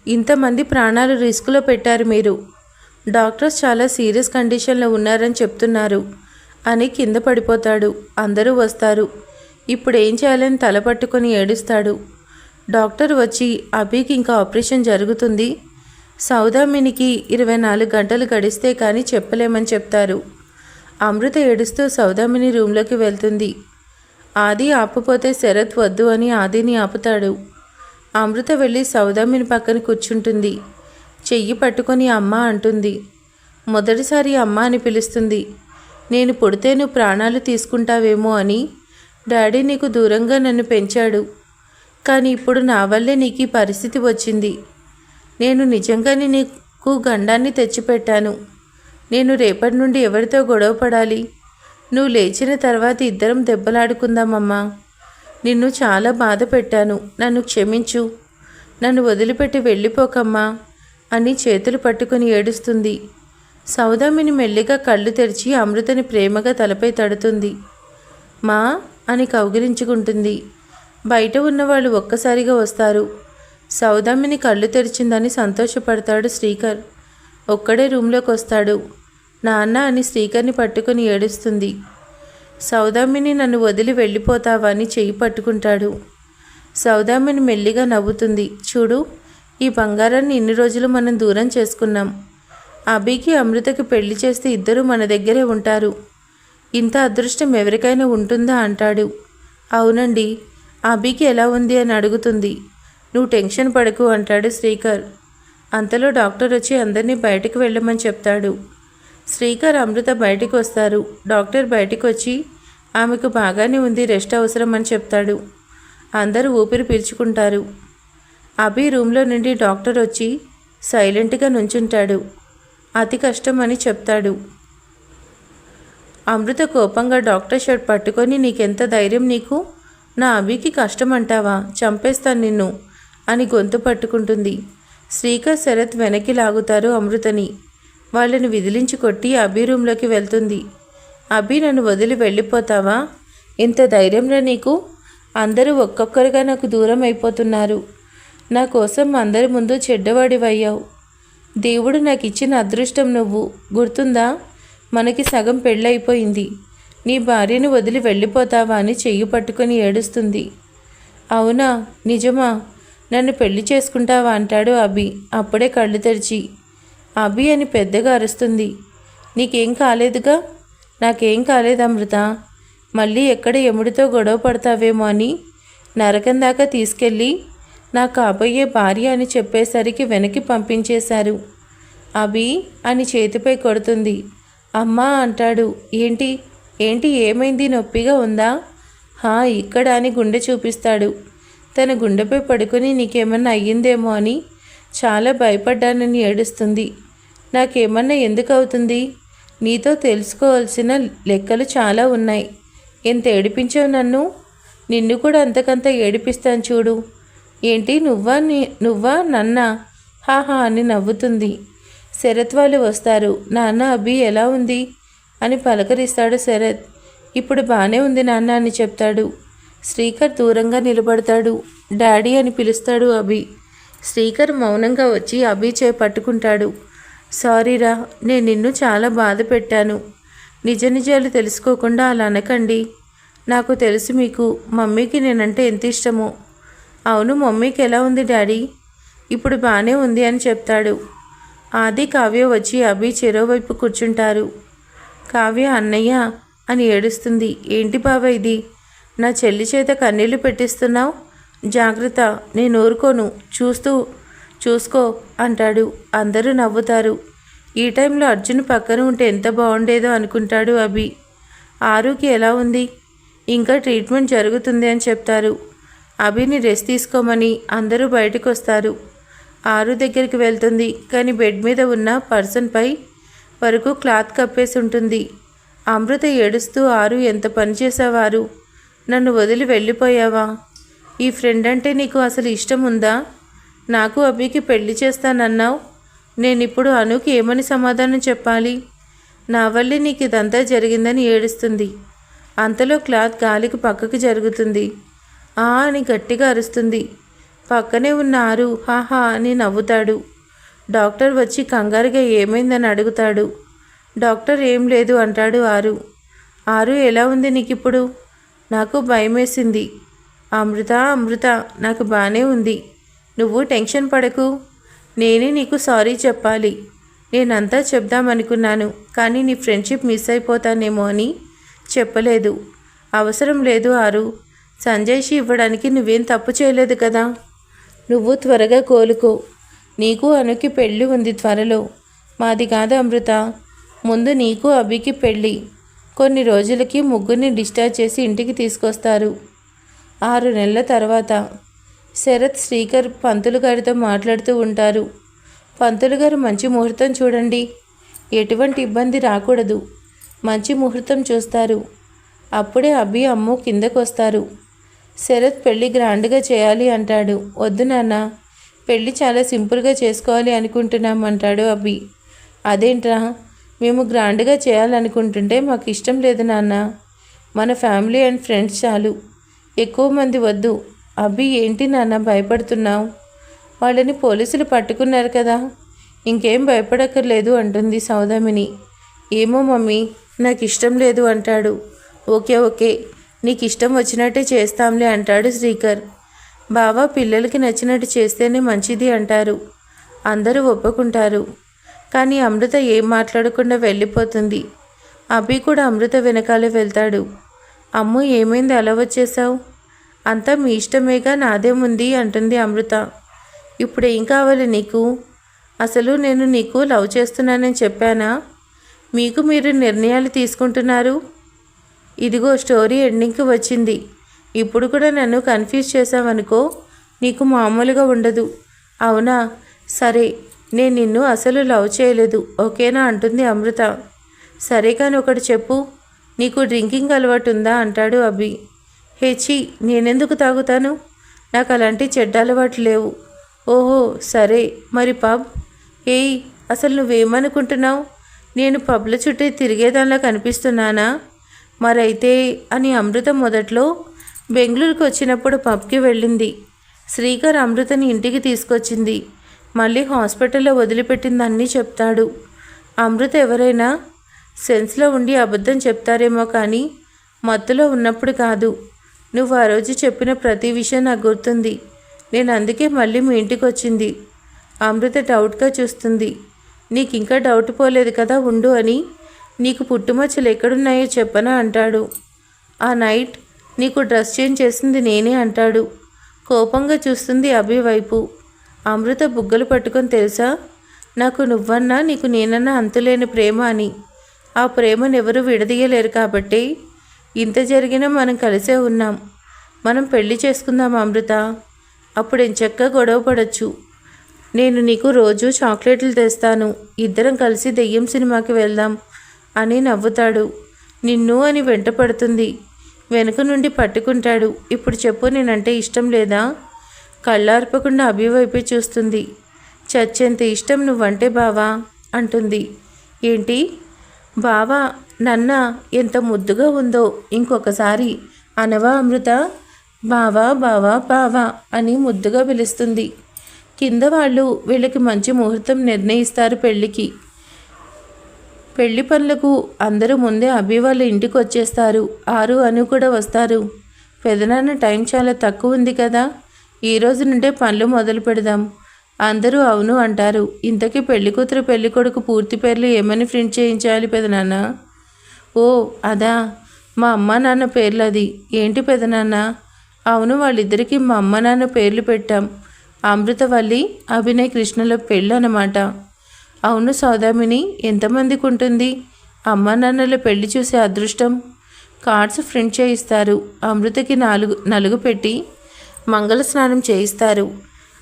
ఇంతమంది ప్రాణాలు రిస్కులో పెట్టారు మీరు. డాక్టర్స్ చాలా సీరియస్ కండిషన్లో ఉన్నారని చెప్తున్నారు అని కింద పడిపోతాడు. అందరూ వస్తారు. ఇప్పుడు ఏం చేయాలని తల పట్టుకొని ఏడుస్తాడు. డాక్టర్ వచ్చి అభికి ఇంకా ఆపరేషన్ జరుగుతుంది, సౌదామినికి 24 గంటలు గడిస్తే కానీ చెప్పలేమని చెప్తారు. అమృత ఏడుస్తూ సౌదామిని రూమ్లోకి వెళ్తుంది. ఆది ఆపపోతే శరత్ వద్దు అని ఆదిని ఆపుతాడు. అమృత వెళ్ళి సౌదామిని పక్కన కూర్చుంటుంది. చెయ్యి పట్టుకొని అమ్మ అంటుంది. మొదటిసారి అమ్మ అని పిలుస్తుంది. నేను పుడితే నువ్వు ప్రాణాలు తీసుకుంటావేమో అని డాడీ నీకు దూరంగా నన్ను పెంచాడు. కానీ ఇప్పుడు నా వల్లే నీకు ఈ పరిస్థితి వచ్చింది. నేను నిజంగానే నీకు గండాన్ని తెచ్చిపెట్టాను. నేను రేపటి నుండి ఎవరితో గొడవ పడాలి? నువ్వు లేచిన తర్వాత ఇద్దరం దెబ్బలాడుకుందామమ్మా. నిన్ను చాలా బాధ పెట్టాను, నన్ను క్షమించు, నన్ను వదిలిపెట్టి వెళ్ళిపోకమ్మా అని చేతులు పట్టుకుని ఏడుస్తుంది. సౌదామిని మెల్లిగా కళ్ళు తెరిచి అమృతని ప్రేమగా తలపై తడుతుంది. మా అని కౌగిలించుకుంటుంది. బయట ఉన్నవాళ్ళు ఒక్కసారిగా వస్తారు. సౌదామిని కళ్ళు తెరిచిందని సంతోషపడతాడు శ్రీకర్. ఒక్కడే రూమ్లోకి వస్తాడు. నాన్న అని శ్రీకర్ని పట్టుకుని ఏడుస్తుంది. సౌదామిని నన్ను వదిలి వెళ్ళిపోతావా అని చెయ్యి పట్టుకుంటాడు. సౌదామిని మెల్లిగా నవ్వుతుంది. చూడు, ఈ బంగారాన్ని ఇన్ని రోజులు మనం దూరం చేసుకున్నాం. అభికి అమృతకి పెళ్లి చేస్తే ఇద్దరూ మన దగ్గరే ఉంటారు. ఇంత అదృష్టం ఎవరికైనా ఉంటుందా అంటాడు. అవునండి, అభికి ఎలా ఉంది అని అడుగుతుంది. నువ్వు టెన్షన్ పడకు అంటాడు శ్రీకర్. అంతలో డాక్టర్ వచ్చి అందరినీ బయటికి వెళ్ళమని చెప్తాడు. శ్రీకర్ అమృత బయటికి వస్తారు. డాక్టర్ బయటికి వచ్చి ఆమెకు బాగానే ఉంది, రెస్ట్ అవసరం అని చెప్తాడు. అందరూ ఊపిరి పీల్చుకుంటారు. అభి రూమ్లో నుండి డాక్టర్ వచ్చి సైలెంట్గా నుంచుంటాడు. అతి కష్టం అని చెప్తాడు. అమృత కోపంగా డాక్టర్ షర్ట్ పట్టుకొని నీకెంత ధైర్యం నీకు? నా అభికి కష్టం అంటావా? చంపేస్తాను నిన్ను అని గొంతు పట్టుకుంటుంది. శ్రీకర్ శరత్ వెనక్కి లాగుతారు అమృతని. వాళ్ళని విదిలించి కొట్టి అభి రూమ్లోకి వెళ్తుంది. అభి నన్ను వదిలి వెళ్ళిపోతావా? ఇంత ధైర్యంలో నీకు? అందరూ ఒక్కొక్కరుగా నాకు దూరం అయిపోతున్నారు. నా కోసం అందరి ముందు చెడ్డవాడివయ్యావు. దేవుడు నాకు ఇచ్చిన అదృష్టం నువ్వు, గుర్తుందా? మనకి సగం పెళ్ళైపోయింది. నీ భార్యను వదిలి వెళ్ళిపోతావా అని చెయ్యి పట్టుకొని ఏడుస్తుంది. అవునా, నిజమా? నన్ను పెళ్లి చేసుకుంటావా అంటాడు అభి అప్పుడే కళ్ళు తెరిచి. అభి అని పెద్దగా అరుస్తుంది. నీకేం కాలేదుగా? నాకేం కాలేదు అమృత. మళ్ళీ ఎక్కడ యముడితో గొడవ పడతావేమో అని నరకం దాకా తీసుకెళ్ళి నా కాబోయే భార్య అని చెప్పేసరికి వెనక్కి పంపించేశారు. అభి అని చేతిపై కొడుతుంది. అమ్మా అంటాడు. ఏంటి ఏంటి ఏమైంది, నొప్పిగా ఉందా? ఇక్కడ అని గుండె చూపిస్తాడు. తన గుండెపై పడుకొని నీకేమన్నా అయ్యిందేమో అని చాలా భయపడ్డానని ఏడుస్తుంది. నాకేమన్నా ఎందుకు అవుతుంది? నీతో తెలుసుకోవాల్సిన లెక్కలు చాలా ఉన్నాయి. ఎంత ఏడిపించావు నన్ను. నిన్ను కూడా అంతకంత ఏడిపిస్తాను చూడు. ఏంటి నువ్వా నన్నా? హాహా అని నవ్వుతుంది. శరత్ వాళ్ళు వస్తారు. నాన్న అభి ఎలా ఉంది అని పలకరిస్తాడు శరత్. ఇప్పుడు బాగానే ఉంది నాన్న అని చెప్తాడు. శ్రీకర్ దూరంగా నిలబడతాడు. డాడీ అని పిలుస్తాడు అభి. శ్రీకర్ మౌనంగా వచ్చి అభి చేయి పట్టుకుంటాడు. సారీరా, నేను నిన్ను చాలా బాధ పెట్టాను. నిజ నిజాలు తెలుసుకోకుండా అలా అనకండి. నాకు తెలుసు మీకు మమ్మీకి నేనంటే ఎంత ఇష్టమో. అవును, మమ్మీకి ఎలా ఉంది డాడీ? ఇప్పుడు బాగానే ఉంది అని చెప్తాడు. ఆది కావ్య వచ్చి అభి చెరోవైపు కూర్చుంటారు. కావ్య అన్నయ్య అని ఏడుస్తుంది. ఏంటి బాబా ఇది? నా చెల్లి చేత కన్నీళ్లు పెట్టిస్తున్నావు? జాగ్రత్త, నేను ఊరుకోను, చూసుకో అంటాడు. అందరూ నవ్వుతారు. ఈ టైంలో అర్జున్ పక్కన ఉంటే ఎంత బాగుండేదో అనుకుంటాడు అభి. ఆరుకి ఎలా ఉంది? ఇంకా ట్రీట్మెంట్ జరుగుతుంది అని చెప్తారు. అభిని రెస్ట్ తీసుకోమని అందరూ బయటకు వస్తారు. ఆరు దగ్గరికి వెళ్తుంది, కానీ బెడ్ మీద ఉన్న పర్సన్పై వరకు క్లాత్ కప్పేసి ఉంటుంది. అమృత ఏడుస్తూ, ఆరు ఎంత పని చేసావారు, నన్ను వదిలి వెళ్ళిపోయావా? ఈ ఫ్రెండ్ అంటే నీకు అసలు ఇష్టం ఉందా? నాకు అభికి పెళ్లి చేస్తానన్నావు. నేనిప్పుడు అనుకి ఏమని సమాధానం చెప్పాలి? నా వల్లే నీకు ఇదంతా జరిగిందని ఏడుస్తుంది. అంతలో క్లాత్ గాలికి పక్కకు జరుగుతుంది. ఆ అని గట్టిగా అరుస్తుంది. పక్కనే ఉన్న ఆరు హాహా అని నవ్వుతాడు. డాక్టర్ వచ్చి కంగారుగా ఏమైందని అడుగుతాడు. డాక్టర్ ఏం లేదు అంటాడు ఆరు. ఆరు ఎలా ఉంది నీకిప్పుడు? నాకు భయమేసింది. అమృత అమృత నాకు బాగానే ఉంది, నువ్వు టెన్షన్ పడకు. నేనే నీకు సారీ చెప్పాలి. నేనంతా చెప్దామనుకున్నాను, కానీ నీ ఫ్రెండ్షిప్ మిస్ అయిపోతానేమో అని చెప్పలేదు. అవసరం లేదు ఆరు. సంజయ్షి ఇవ్వడానికి నువ్వేం తప్పు చేయలేదు కదా. నువ్వు త్వరగా కోలుకో. నీకు అనుకి పెళ్ళి ఉంది త్వరలో. మాది కాదు అమృత, ముందు నీకు అభికి పెళ్ళి. కొన్ని రోజులకి ముగ్గురిని డిశ్చార్జ్ చేసి ఇంటికి తీసుకొస్తారు. 6 నెలల తర్వాత శరత్ శ్రీకర్ పంతులు గారితో మాట్లాడుతూ ఉంటారు. పంతులు గారు, మంచి ముహూర్తం చూడండి, ఎటువంటి ఇబ్బంది రాకూడదు. మంచి ముహూర్తం చూస్తారు. అప్పుడే అభి అమ్ము కిందకు వస్తారు. శరత్ పెళ్ళి గ్రాండ్గా చేయాలి అంటాడు. వద్దు నాన్న, పెళ్ళి చాలా సింపుల్గా చేసుకోవాలి అనుకుంటున్నాం అంటాడు అభి. అదేంట్రా, మేము గ్రాండ్గా చేయాలనుకుంటుంటే మాకు ఇష్టం లేదు నాన్న. మన ఫ్యామిలీ అండ్ ఫ్రెండ్స్ చాలు, ఎక్కువ మంది వద్దు. అభి, ఏంటి నాన్న భయపడుతున్నావు? వాళ్ళని పోలీసులు పట్టుకున్నారు కదా, ఇంకేం భయపడక్కర్లేదు అంటుంది సౌదామిని. ఏమో మమ్మీ, నాకు ఇష్టం లేదు అంటాడు. ఓకే, నీకు ఇష్టం వచ్చినట్టే చేస్తాంలే అంటాడు శ్రీకర్. బావా, పిల్లలకి నచ్చినట్టు చేస్తేనే మంచిది అంటారు. అందరూ ఒప్పుకుంటారు. కానీ అమృత ఏం మాట్లాడకుండా వెళ్ళిపోతుంది. అభి కూడా అమృత వెనకాలే వెళ్తాడు. అమ్ము, ఏమైంది అలా వచ్చేసావు? అంతా మీ ఇష్టమేగా, నాదేముంది అంటుంది అమృత. ఇప్పుడు ఏం కావాలి నీకు? అసలు నేను నీకు లవ్ చేస్తున్నానని చెప్పానా? మీకు మీరు నిర్ణయాలు తీసుకుంటున్నారు. ఇదిగో స్టోరీ ఎండింగ్కి వచ్చింది. ఇప్పుడు కూడా నన్ను కన్ఫ్యూజ్ చేసావనుకో, నీకు మామూలుగా ఉండదు. అవునా, సరే, నేను నిన్ను అసలు లవ్ చేయలేదు, ఓకేనా అంటుంది అమృత. సరే, కానీ ఒకటి చెప్పు, నీకు డ్రింకింగ్ అలవాటు ఉందా అంటాడు అభి. హేచి, నేనెందుకు తాగుతాను? నాకు అలాంటి చెడ్డ అలవాటు లేవు. ఓహో సరే, మరి పబ్? ఏయ్, అసలు నువ్వేమనుకుంటున్నావు? నేను పబ్ల చుట్టూ తిరిగేదానిలా కనిపిస్తున్నానా? మరైతే అని అమృత మొదట్లో బెంగళూరుకు వచ్చినప్పుడు పబ్కి వెళ్ళింది. శ్రీకర్ అమృతని ఇంటికి తీసుకొచ్చింది. మళ్ళీ హాస్పిటల్లో వదిలిపెట్టిందన్నీ చెప్తాడు. అమృత ఎవరైనా సెన్స్లో ఉండి అబద్ధం చెప్తారేమో, కానీ మత్తులో ఉన్నప్పుడు కాదు. నువ్వు ఆ రోజు చెప్పిన ప్రతి విషయం నాకు గుర్తుంది. నేను అందుకే మళ్ళీ మీ ఇంటికి వచ్చింది. అమృత డౌట్గా చూస్తుంది. నీకు ఇంకా డౌట్ పోలేదు కదా, ఉండు అని. నీకు పుట్టుమచ్చలు ఎక్కడున్నాయో చెప్పనా అంటాడు. ఆ నైట్ నీకు డ్రెస్ చేంజ్ చేసింది నేనే అంటాడు. కోపంగా చూస్తుంది అభి వైపు. అమృత బుగ్గలు పట్టుకొని, తెలుసా, నాకు నువ్వన్నా నీకు నేనన్నా అంతులేని ప్రేమ అని. ఆ ప్రేమను ఎవరు విడదీయలేరు కాబట్టి ఇంత జరిగినా మనం కలిసే ఉన్నాం. మనం పెళ్లి చేసుకుందాం అమృత. అప్పుడు ఎంచక్కా గొడవ పడచ్చు. నేను నీకు రోజు చాక్లెట్లు తెస్తాను. ఇద్దరం కలిసి దెయ్యం సినిమాకి వెళ్దాం అని నవ్వుతాడు. నిన్ను అని వెంట పడుతుంది. వెనుక నుండి పట్టుకుంటాడు. ఇప్పుడు చెప్పు, నేనంటే ఇష్టం లేదా? కళ్ళార్పకుండా అభి వైపే చూస్తుంది. చచ్చేంత ఇష్టం నువ్వంటే బావా అంటుంది. ఏంటి బావా? నన్న ఎంత ముద్దుగా ఉందో, ఇంకొకసారి అనవా అమృత? బావా బావా బావా అని ముద్దుగా పిలుస్తుంది. కింద వాళ్ళు వీళ్ళకి మంచి ముహూర్తం నిర్ణయిస్తారు పెళ్ళికి. పెళ్లి పనులకు అందరూ ముందే అభి వాళ్ళ ఇంటికి వచ్చేస్తారు. ఆరు అను కూడా వస్తారు. పెదనాన్న టైం చాలా తక్కువ ఉంది కదా, ఈ రోజు నుండే పనులు మొదలు పెడదాం. అందరూ అవును అంటారు. ఇంతకీ పెళ్లి కూతురు పెళ్లి కొడుకు పూర్తి పేర్లు ఏమని ప్రింట్ చేయించాలి పెదనాన్న? ఓ అదా, మా అమ్మ నాన్న పేర్లు అది. ఏంటి పెదనాన్న? అవును, వాళ్ళిద్దరికీ మా అమ్మ నాన్న పేర్లు పెట్టాం. అమృతవల్లి, అభినయ్ కృష్ణల పెళ్ళి అన్నమాట. అవును సౌదామిని, ఎంతమందికి ఉంటుంది అమ్మ నాన్నల పెళ్లి చూసే అదృష్టం? కార్డ్స్ ప్రింట్ చేయిస్తారు. అమృతకి నలుగు పెట్టి మంగళ స్నానం చేయిస్తారు.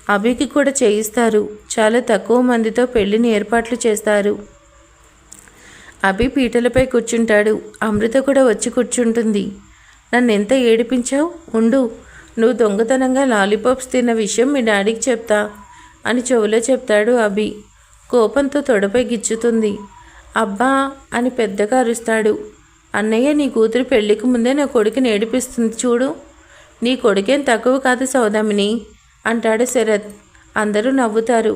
అభికి కూడా చేయిస్తారు. చాలా తక్కువ మందితో పెళ్లిని ఏర్పాట్లు చేస్తారు. అభి పీటలపై కూర్చుంటాడు. అమృత కూడా వచ్చి కూర్చుంటుంది. నన్ను ఎంత ఏడిపించావు, ఉండు, నువ్వు దొంగతనంగా లాలీపాప్స్ తిన్న విషయం మీ డాడీకి చెప్తా అని చెవులో చెప్తాడు అభి. కోపంతో తొడపై గిచ్చుతుంది. అబ్బా అని పెద్దగా అరుస్తాడు. అన్నయ్య, నీ కూతురు పెళ్లికి ముందే నా కొడుకుని ఏడిపిస్తుంది చూడు. నీ కొడుకేం తక్కువ కాదు సౌదామిని అంటాడు శరత్. అందరూ నవ్వుతారు.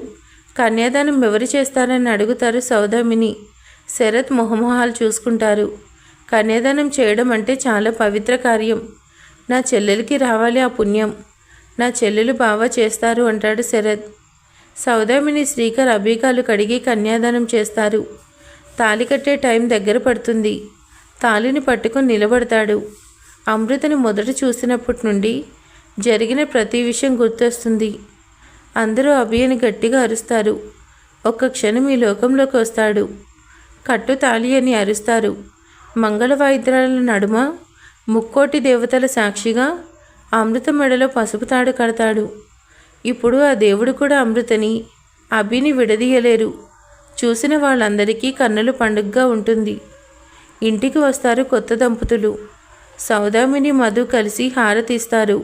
కన్యాదానం ఎవరు చేస్తారని అడుగుతారు సౌదామిని. శరత్ మొహమొహాలు చూసుకుంటారు. కన్యాదానం చేయడం అంటే చాలా పవిత్ర కార్యం. నా చెల్లెలికి రావాలి ఆ పుణ్యం. నా చెల్లెలు బాగా చేస్తారు అంటాడు శరత్. సౌదామిని శ్రీకర్ అభికాలు కడిగి కన్యాదానం చేస్తారు. తాళి కట్టే టైం దగ్గర పడుతుంది. తాళిని పట్టుకొని నిలబడతాడు. అమృతని మొదట చూసినప్పటి నుండి జరిగిన ప్రతి విషయం గుర్తొస్తుంది. అందరూ అభి అని గట్టిగా అరుస్తారు. ఒక్క క్షణం ఈ లోకంలోకి వస్తాడు. కట్టు తాళి అని అరుస్తారు. మంగళ వాయిద్యాల నడుమ ముక్కోటి దేవతల సాక్షిగా అమృత మెడలో పసుపు తాడు కడతాడు. ఇప్పుడు ఆ దేవుడు కూడా అమృతని అభిని విడదీయలేరు. చూసిన వాళ్ళందరికీ కన్నుల పండుగగా ఉంటుంది. ఇంటికి వస్తారు కొత్త దంపతులు. సౌదామిని మధు కలిసి హారతిస్తారు.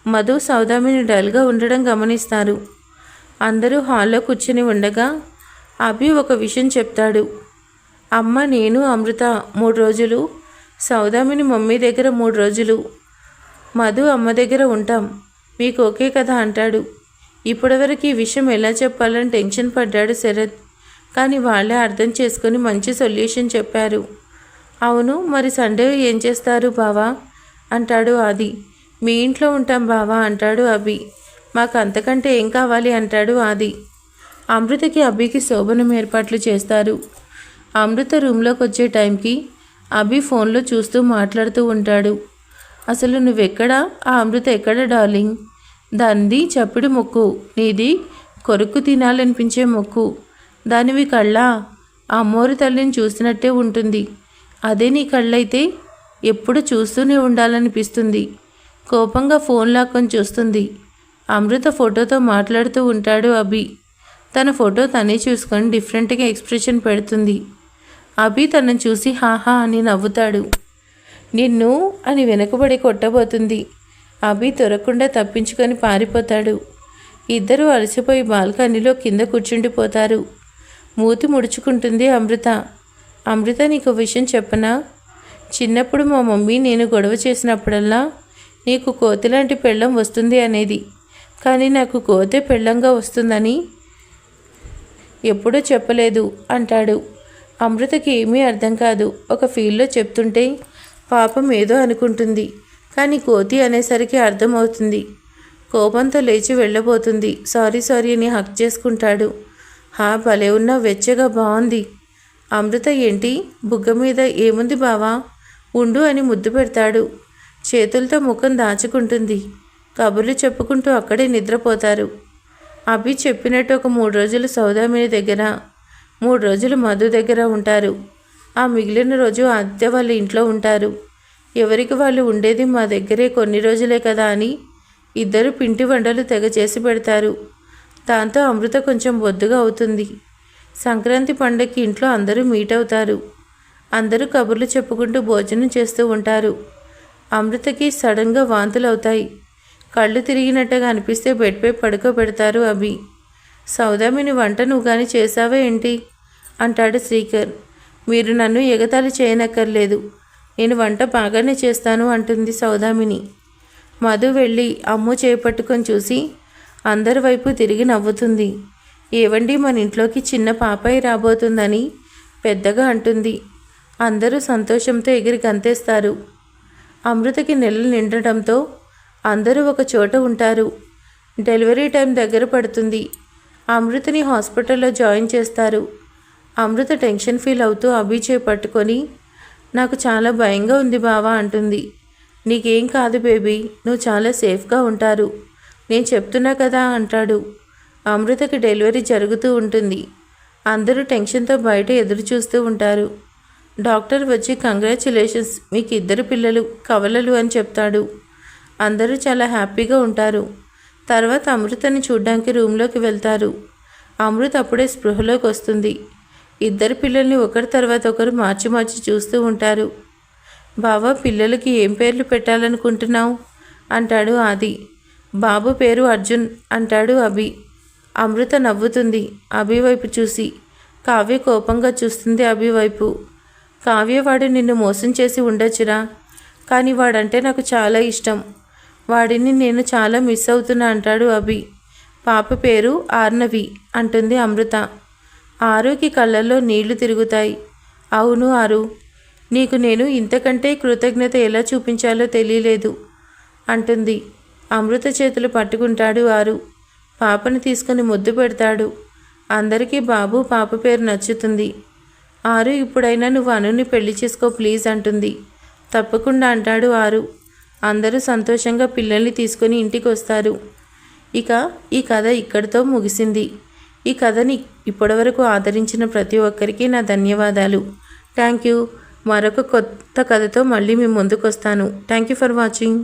మధు సౌదామిని డల్గా ఉండడం గమనిస్తారు. అందరూ హాల్లో కూర్చుని ఉండగా అభి ఒక విషయం చెప్తాడు. అమ్మ, నేను అమృత 3 రోజులు, సౌదామిని మమ్మీ దగ్గర 3 రోజులు, మధు అమ్మ దగ్గర ఉంటాం. మీకు ఓకే కదా అంటాడు. ఇప్పటివరకు ఈ విషయం ఎలా చెప్పాలని టెన్షన్ పడ్డాడు శరత్. కానీ వాళ్ళే అర్థం చేసుకొని మంచి సొల్యూషన్ చెప్పారు. అవును, మరి సండే ఏం చేస్తారు బావా అంటాడు ఆది. మీ ఇంట్లో ఉంటాం బావా అంటాడు అభి. మాకు అంతకంటే ఏం కావాలి అంటాడు ఆది. అమృతకి అభికి శోభనం ఏర్పాట్లు చేస్తారు. అమృత రూమ్లోకి వచ్చే టైంకి అభి ఫోన్లో చూస్తూ మాట్లాడుతూ ఉంటాడు. అసలు నువ్వెక్కడా, ఆ అమృత ఎక్కడ డార్లింగ్? దానిది చప్పుడు మొక్కు, నీది కొరుక్కు తినాలనిపించే మొక్కు. దానివి కళ్ళా, ఆ అమ్మోరు తల్లిని చూసినట్టే ఉంటుంది. అదే నీ కళ్ళైతే ఎప్పుడు చూస్తూనే ఉండాలనిపిస్తుంది. కోపంగా ఫోన్ లాక్కొని చూస్తుంది. అమృత ఫోటోతో మాట్లాడుతూ ఉంటాడు అభి. తన ఫోటో తనే చూసుకొని డిఫరెంట్గా ఎక్స్ప్రెషన్ పెడుతుంది. అభి తనను చూసి హాహా అని నవ్వుతాడు. నిన్ను అని వెనుకబడి కొట్టబోతుంది. అభి దొరకకుండా తప్పించుకొని పారిపోతాడు. ఇద్దరూ అలసిపోయి బాల్కనీలో కింద కూర్చుండిపోతారు. మూతి ముడుచుకుంటుంది అమృత. అమృత, నీకు విషయం చెప్పనా? చిన్నప్పుడు మా మమ్మీ నేను గొడవ చేసినప్పుడల్లా నీకు కోతిలాంటి పెళ్ళం వస్తుంది అనేది, కానీ నాకు కోతే పెళ్ళంగా వస్తుందని ఎప్పుడూ చెప్పలేదు అంటాడు. అమృతకి ఏమీ అర్థం కాదు. ఒక ఫీల్లో చెప్తుంటే పాపం ఏదో అనుకుంటుంది, కానీ కోతి అనేసరికి అర్థమవుతుంది. కోపంతో లేచి వెళ్ళబోతుంది. సారీ అని హక్ చేసుకుంటాడు. భలే ఉన్నా, వెచ్చగా బాగుంది. అమృత, ఏంటి బుగ్గ మీద ఏముంది బావా, ఉండు అని ముద్దు పెడతాడు. చేతులతో ముఖం దాచుకుంటుంది. కబుర్లు చెప్పుకుంటూ అక్కడే నిద్రపోతారు. అభి చెప్పినట్టు ఒక 3 రోజులు సౌదామిని దగ్గర, 3 రోజులు మధు దగ్గర ఉంటారు. ఆ మిగిలిన రోజు ఆదిత్య వాళ్ళ ఇంట్లో ఉంటారు. ఎవరికి వాళ్ళు ఉండేది మా దగ్గరే కొన్ని రోజులే కదా అని ఇద్దరు పింటి వంటలు తెగ చేసి పెడతారు. దాంతో అమృత కొంచెం బొద్దుగా అవుతుంది. సంక్రాంతి పండగకి ఇంట్లో అందరూ మీట్ అవుతారు. అందరూ కబుర్లు చెప్పుకుంటూ భోజనం చేస్తూ ఉంటారు. అమృతకి సడన్గా వాంతులు అవుతాయి. కళ్ళు తిరిగినట్టుగా అనిపిస్తే బెడ్పై పడుకోబెడతారు అభి. సౌదామిని వంట నువ్వు కానీ చేసావా ఏంటి అంటాడు శ్రీకర్. మీరు నన్ను ఎగతాళి చేయనక్కర్లేదు, నేను వంట బాగానే చేస్తాను అంటుంది సౌదామిని. మధు వెళ్ళి అమ్ము చేపట్టుకొని చూసి అందరి వైపు తిరిగి నవ్వుతుంది. ఏవండి, మన ఇంట్లోకి చిన్న పాపాయి రాబోతుందని పెద్దగా అంటుంది. అందరూ సంతోషంతో ఎగిరి గంతేస్తారు. అమృతకి నెలలు నిండటంతో అందరూ ఒక చోట ఉంటారు. డెలివరీ టైం దగ్గర పడుతుంది. అమృతని హాస్పిటల్లో జాయిన్ చేస్తారు. అమృత టెన్షన్ ఫీల్ అవుతూ అభి పట్టుకొని, నాకు చాలా భయంగా ఉంది బావా అంటుంది. నీకేం కాదు బేబీ, నువ్వు చాలా సేఫ్గా ఉంటారు, నేను చెప్తున్నా కదా అంటాడు. అమృతకి డెలివరీ జరుగుతూ ఉంటుంది. అందరూ టెన్షన్తో బయట ఎదురు చూస్తూ ఉంటారు. డాక్టర్ వచ్చి కంగ్రాచ్యులేషన్స్, మీకు ఇద్దరు పిల్లలు కవలలు అని చెప్తాడు. అందరూ చాలా హ్యాపీగా ఉంటారు. తర్వాత అమృతని చూడ్డానికి రూమ్లోకి వెళ్తారు. అమృత అప్పుడే స్పృహలోకి వస్తుంది. ఇద్దరు పిల్లల్ని ఒకరి తర్వాత ఒకరు మార్చి మార్చి చూస్తూ ఉంటారు. బావా, పిల్లలకి ఏం పేర్లు పెట్టాలనుకుంటున్నావు అంటాడు ఆది. బాబు పేరు అర్జున్ అంటాడు అభి. అమృత నవ్వుతుంది అభి వైపు చూసి. కావ్య కోపంగా చూస్తుంది అభి వైపు. కావ్య, వాడు నిన్ను మోసం చేసి ఉండొచ్చురా, కానీ వాడంటే నాకు చాలా ఇష్టం. వాడిని నేను చాలా మిస్ అవుతున్నా అంటాడు అభి. పాప పేరు ఆర్నవి అంటుంది అమృత. ఆరుకి కళ్ళల్లో నీళ్లు తిరుగుతాయి. అవును ఆరు, నీకు నేను ఇంతకంటే కృతజ్ఞత ఎలా చూపించాలో తెలియలేదు అంటుంది. అమృత చేతులు పట్టుకుంటాడు ఆరు. పాపను తీసుకుని ముద్దు పెడతాడు. అందరికీ బాబు పాప పేరు నచ్చుతుంది. ఆరు, ఇప్పుడైనా నువ్వు అనుని పెళ్లి చేసుకో ప్లీజ్ అంటుంది. తప్పకుండా అంటాడు ఆరు. అందరూ సంతోషంగా పిల్లల్ని తీసుకొని ఇంటికి వస్తారు. ఇక ఈ కథ ఇక్కడితో ముగిసింది. ఈ కథని ఇప్పటివరకు ఆదరించిన ప్రతి ఒక్కరికి నా ధన్యవాదాలు. Thank you. మరొక కొత్త కథతో మళ్ళీ మీ ముందుకు వస్తాను. Thank you for watching.